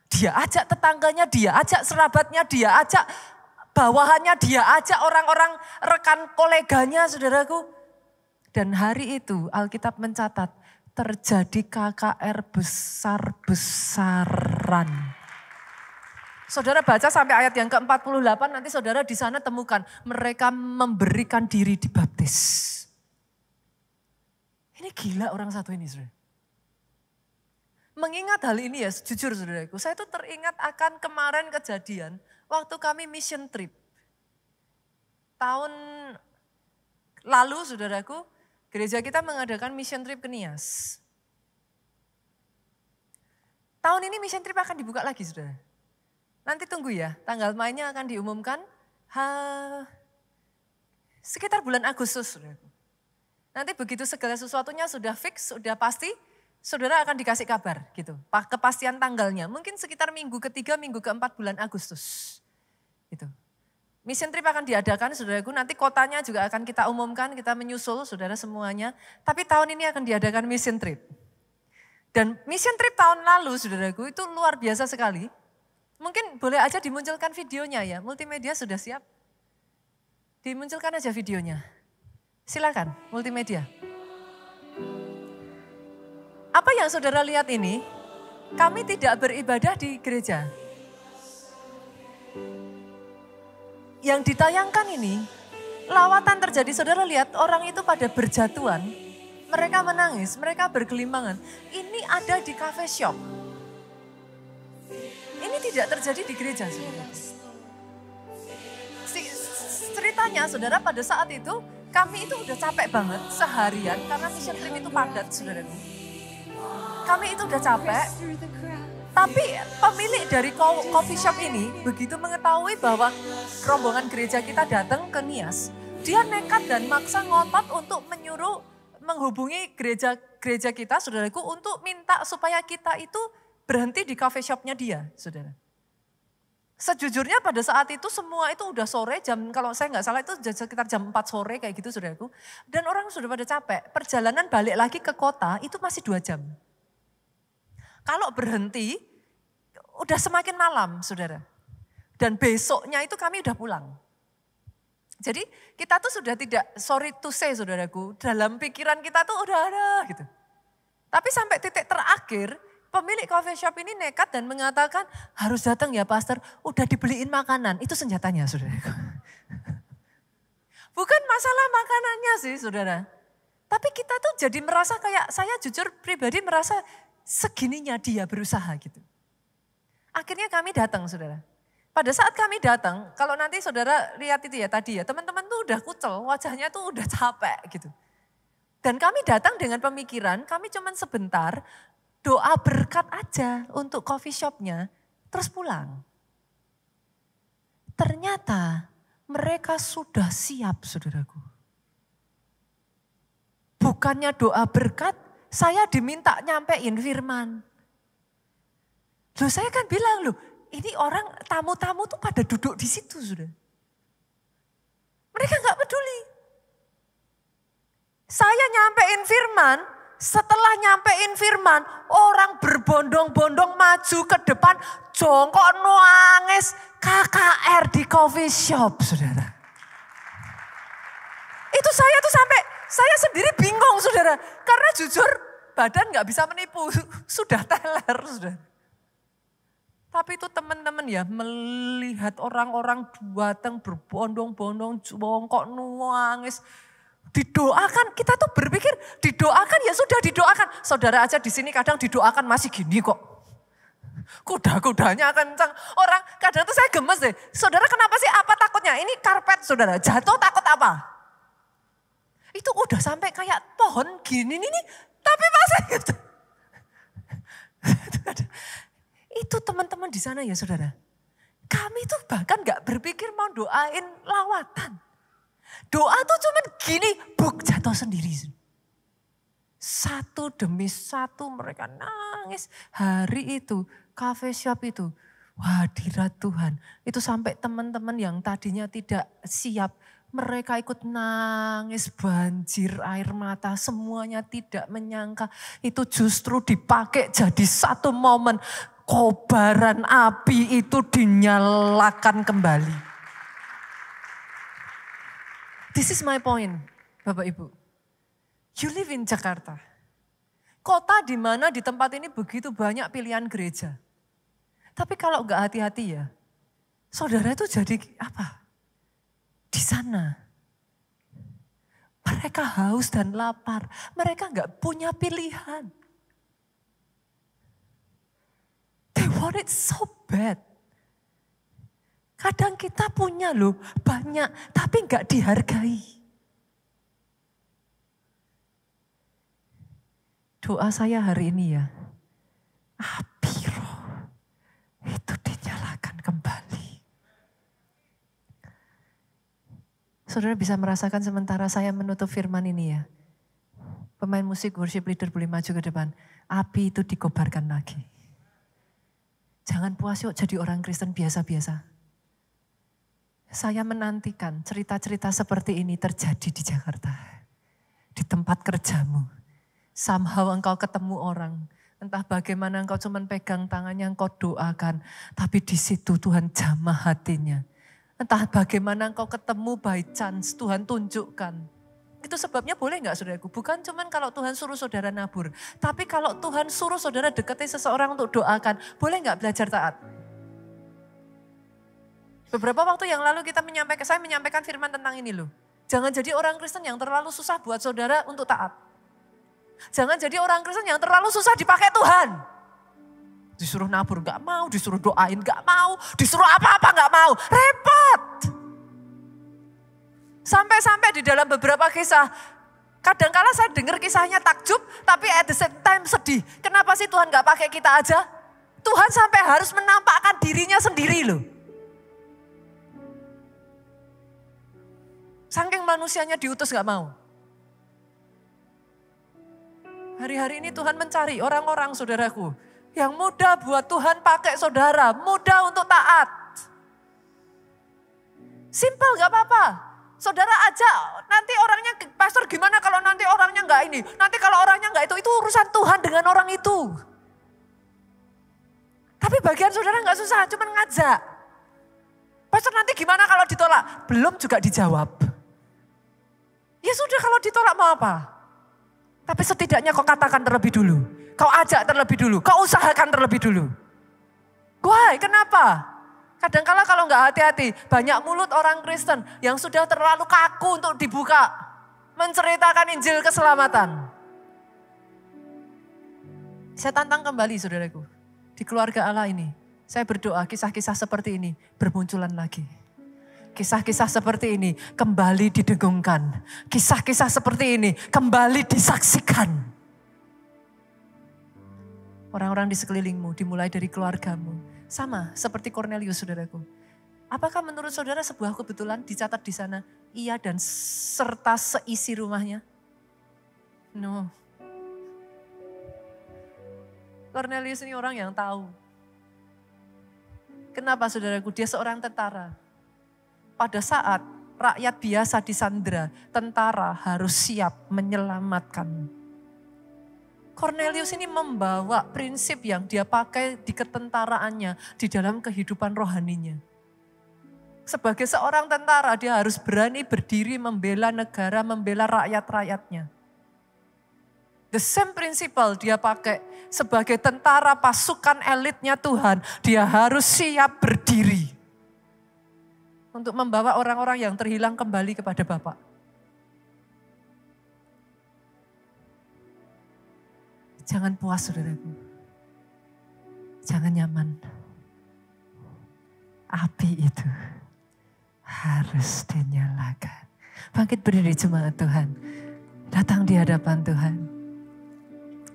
Dia ajak tetangganya, dia ajak serabatnya, dia ajak bawahannya, dia ajak orang-orang rekan koleganya saudaraku. Dan hari itu Alkitab mencatat terjadi KKR besar-besaran. Saudara baca sampai ayat yang ke-48 nanti saudara di sana temukan mereka memberikan diri dibaptis. Ini gila orang satu ini saudara. Mengingat hal ini ya jujur saudaraku, saya tuh teringat akan kemarin kejadian waktu kami mission trip. Tahun lalu saudaraku, gereja kita mengadakan mission trip ke Nias. Tahun ini mission trip akan dibuka lagi saudara. Nanti tunggu ya, tanggal mainnya akan diumumkan sekitar bulan Agustus saudara. Nanti begitu segala sesuatunya sudah fix, sudah pasti, saudara akan dikasih kabar gitu. Kepastian tanggalnya, mungkin sekitar minggu ketiga, minggu keempat bulan Agustus. Gitu. Mission trip akan diadakan saudaraku, nanti kotanya juga akan kita umumkan, kita menyusul saudara semuanya. Tapi tahun ini akan diadakan mission trip. Dan mission trip tahun lalu saudaraku itu luar biasa sekali. Mungkin boleh aja dimunculkan videonya ya, multimedia sudah siap. Dimunculkan aja videonya. Silakan, multimedia. Apa yang saudara lihat ini, kami tidak beribadah di gereja. Yang ditayangkan ini, lawatan terjadi, saudara lihat orang itu pada berjatuhan, mereka menangis, mereka bergelimbangan. Ini ada di cafe shop. Ini tidak terjadi di gereja, saudara. Ceritanya, saudara, pada saat itu kami itu udah capek banget seharian karena mission trip itu padat, saudara. Kami itu udah capek. Tapi pemilik dari coffee shop ini begitu mengetahui bahwa rombongan gereja kita datang ke Nias, dia nekat dan maksa ngotot untuk menghubungi gereja kita, saudaraku, untuk minta supaya kita itu berhenti di coffee shopnya dia, saudara. Sejujurnya pada saat itu semua itu udah sore, kalau saya nggak salah itu sekitar jam 4 sore kayak gitu, saudaraku. Dan orang sudah pada capek, perjalanan balik lagi ke kota itu masih 2 jam. Kalau berhenti, udah semakin malam, saudara. Dan besoknya itu kami udah pulang. Jadi kita tuh sudah tidak, sorry to say saudaraku, dalam pikiran kita tuh udah ada gitu. Tapi sampai titik terakhir, pemilik coffee shop ini nekat dan mengatakan, harus datang ya pastor, udah dibeliin makanan. Itu senjatanya saudaraku. Bukan masalah makanannya sih saudara. Tapi kita tuh jadi merasa kayak, saya jujur pribadi merasa segininya dia berusaha gitu. Akhirnya kami datang saudara. Pada saat kami datang, kalau nanti saudara lihat itu ya tadi ya, teman-teman tuh udah kucel, wajahnya tuh udah capek gitu. Dan kami datang dengan pemikiran, kami cuman sebentar doa berkat aja untuk coffee shopnya, terus pulang. Ternyata mereka sudah siap saudaraku. Bukannya doa berkat, saya diminta nyampein firman. Loh saya kan bilang loh, ini orang tamu-tamu tuh pada duduk di situ sudah. Mereka gak peduli. Saya nyampein firman, setelah nyampein firman, orang berbondong-bondong maju ke depan, jongkok nangis KKR di coffee shop, saudara. Itu saya tuh sampai, saya sendiri bingung, saudara. Karena jujur, badan gak bisa menipu, sudah teler, saudara. Tapi itu teman-teman ya melihat orang-orang datang berbondong-bondong, jongkok nangis. Didoakan, kita tuh berpikir didoakan ya sudah didoakan. Saudara aja di sini kadang didoakan masih gini kok. Kuda-kudanya kencang. Orang kadang tuh saya gemes deh. Saudara kenapa sih, apa takutnya? Ini karpet saudara, jatuh takut apa? Itu udah sampai kayak pohon gini nih, tapi masih gitu. Itu teman-teman di sana ya saudara. Kami tuh bahkan gak berpikir mau doain lawatan. Doa tuh cuman gini, buk jatuh sendiri. Satu demi satu mereka nangis. Hari itu, cafe shop itu, hadirat Tuhan. Itu sampai teman-teman yang tadinya tidak siap, mereka ikut nangis, banjir air mata, semuanya tidak menyangka. Itu justru dipakai jadi satu momen. Kobaran api itu dinyalakan kembali. This is my point, Bapak Ibu. You live in Jakarta. Kota di mana di tempat ini begitu banyak pilihan gereja. Tapi kalau enggak hati-hati ya, saudara itu jadi apa? Di sana. Mereka haus dan lapar. Mereka enggak punya pilihan. They want it so bad. Kadang kita punya loh banyak, tapi enggak dihargai. Doa saya hari ini ya, api roh itu dinyalakan kembali. Saudara bisa merasakan sementara saya menutup firman ini ya. Pemain musik worship leader boleh maju ke depan. Api itu dikobarkan lagi. Jangan puas yuk jadi orang Kristen biasa-biasa. Saya menantikan cerita-cerita seperti ini terjadi di Jakarta. Di tempat kerjamu. Somehow engkau ketemu orang. Entah bagaimana engkau cuma pegang tangannya, engkau doakan. Tapi di situ Tuhan jamah hatinya. Entah bagaimana engkau ketemu by chance, Tuhan tunjukkan. Itu sebabnya boleh gak saudaraku? Bukan cuman kalau Tuhan suruh saudara nabur. Tapi kalau Tuhan suruh saudara dekati seseorang untuk doakan. Boleh gak belajar taat? Beberapa waktu yang lalu saya menyampaikan firman tentang ini loh. Jangan jadi orang Kristen yang terlalu susah buat saudara untuk taat. Jangan jadi orang Kristen yang terlalu susah dipakai Tuhan. Disuruh nabur gak mau, disuruh doain gak mau, disuruh apa-apa gak mau. Repot. Sampai-sampai di dalam beberapa kisah, kadangkala saya dengar kisahnya takjub, tapi at the same time sedih. Kenapa sih Tuhan gak pakai kita aja? Tuhan sampai harus menampakkan dirinya sendiri loh. Saking manusianya diutus gak mau. Hari-hari ini Tuhan mencari orang-orang saudaraku yang mudah buat Tuhan pakai saudara, mudah untuk taat. Simple gak apa-apa. Saudara aja, nanti orangnya, pastor gimana kalau nanti orangnya gak ini, nanti kalau orangnya gak itu urusan Tuhan dengan orang itu. Tapi bagian saudara gak susah, cuma ngajak. Pastor nanti gimana kalau ditolak? Belum juga dijawab. Ya sudah kalau ditolak mau apa? Tapi setidaknya kau katakan terlebih dulu. Kau ajak terlebih dulu, kau usahakan terlebih dulu. Why? Kenapa? Kadangkala kalau nggak hati-hati, banyak mulut orang Kristen yang sudah terlalu kaku untuk dibuka. Menceritakan Injil keselamatan. Saya tantang kembali saudaraku. Di keluarga Allah ini, saya berdoa kisah-kisah seperti ini bermunculan lagi. Kisah-kisah seperti ini kembali didengungkan. Kisah-kisah seperti ini kembali disaksikan. Orang-orang di sekelilingmu dimulai dari keluargamu. Sama seperti Cornelius saudaraku. Apakah menurut saudara sebuah kebetulan dicatat di sana ia dan serta seisi rumahnya? No. Cornelius ini orang yang tahu. Kenapa saudaraku? Dia seorang tentara. Pada saat rakyat biasa disandera, tentara harus siap menyelamatkan. Cornelius ini membawa prinsip yang dia pakai di ketentaraannya, di dalam kehidupan rohaninya. Sebagai seorang tentara, dia harus berani berdiri membela negara, membela rakyat-rakyatnya. The same principle dia pakai sebagai tentara pasukan elitnya Tuhan, dia harus siap berdiri. Untuk membawa orang-orang yang terhilang kembali kepada Bapa. Jangan puas saudaraku. Jangan nyaman. Api itu harus dinyalakan. Bangkit berdiri jemaat Tuhan. Datang di hadapan Tuhan.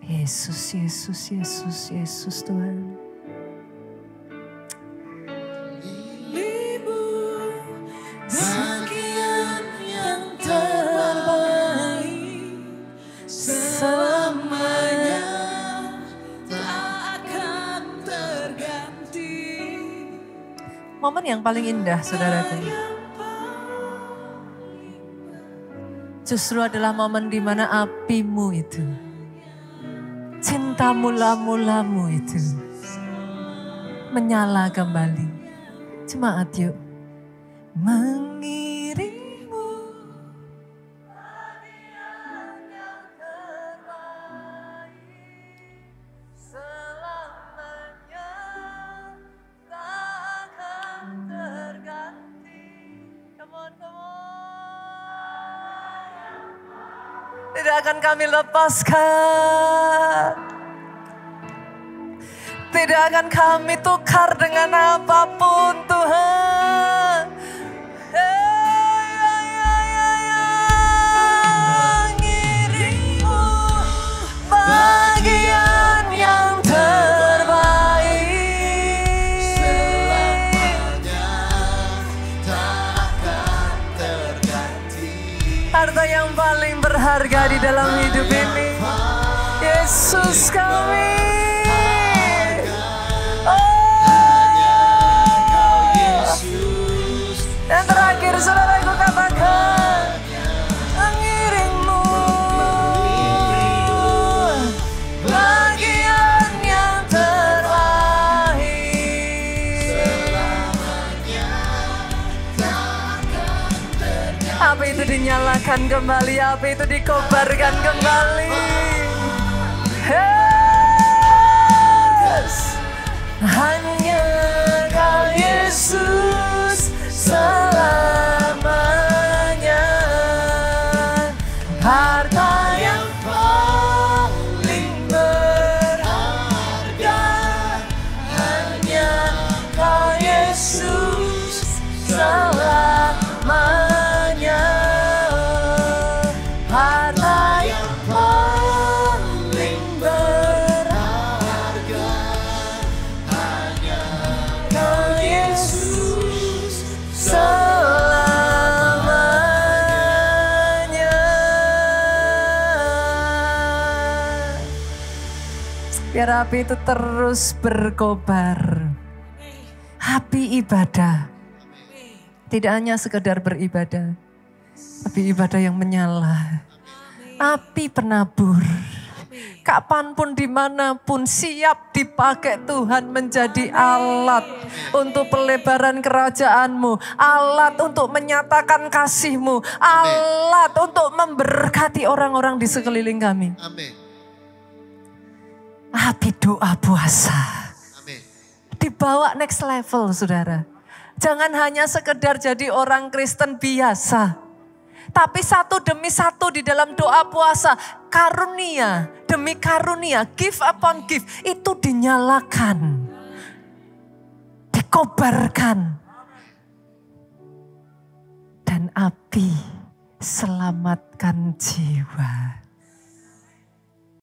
Yesus, Yesus, Yesus, Yesus Tuhan. Bagian yang terbaik selamanya tak akan terganti. Momen yang paling indah saudaraku. Justru adalah momen di mana apimu itu, cinta mula-mulamu itu menyala kembali. Jemaat yuk. Mengiringmu bagian yang terbaik selamanya tak akan terganti. Come on, come on. Tidak akan kami lepaskan. Tidak akan kami tukar dengan apapun Tuhan. Bagian yang terbaik selamanya tak akan terganti. Harta yang paling berharga di dalam hidup ini, Yesus kami. Dan terakhir saudaraku katakan, mengiringmu bagian yang terbaik selamanya tak akan terganti. Api itu dinyalakan kembali, api itu dikobarkan kembali. Yes. Hanya Kau Yesus selamanya, harta yang paling berharga, hanya Kau Yesus selamanya, harta yang paling berharga, hanya biar api itu terus berkobar. Api ibadah. Tidak hanya sekedar beribadah. Tapi ibadah yang menyala. Api penabur. Kapanpun dimanapun siap dipakai Tuhan menjadi alat untuk pelebaran kerajaanmu, alat untuk menyatakan kasih-Mu, alat untuk memberkati orang-orang di sekeliling kami. Amin. Api doa puasa. Amin. Dibawa next level, saudara. Jangan hanya sekedar jadi orang Kristen biasa. Tapi satu demi satu di dalam doa puasa, karunia demi karunia, gift upon gift, itu dinyalakan, dikobarkan. Dan api selamatkan jiwa.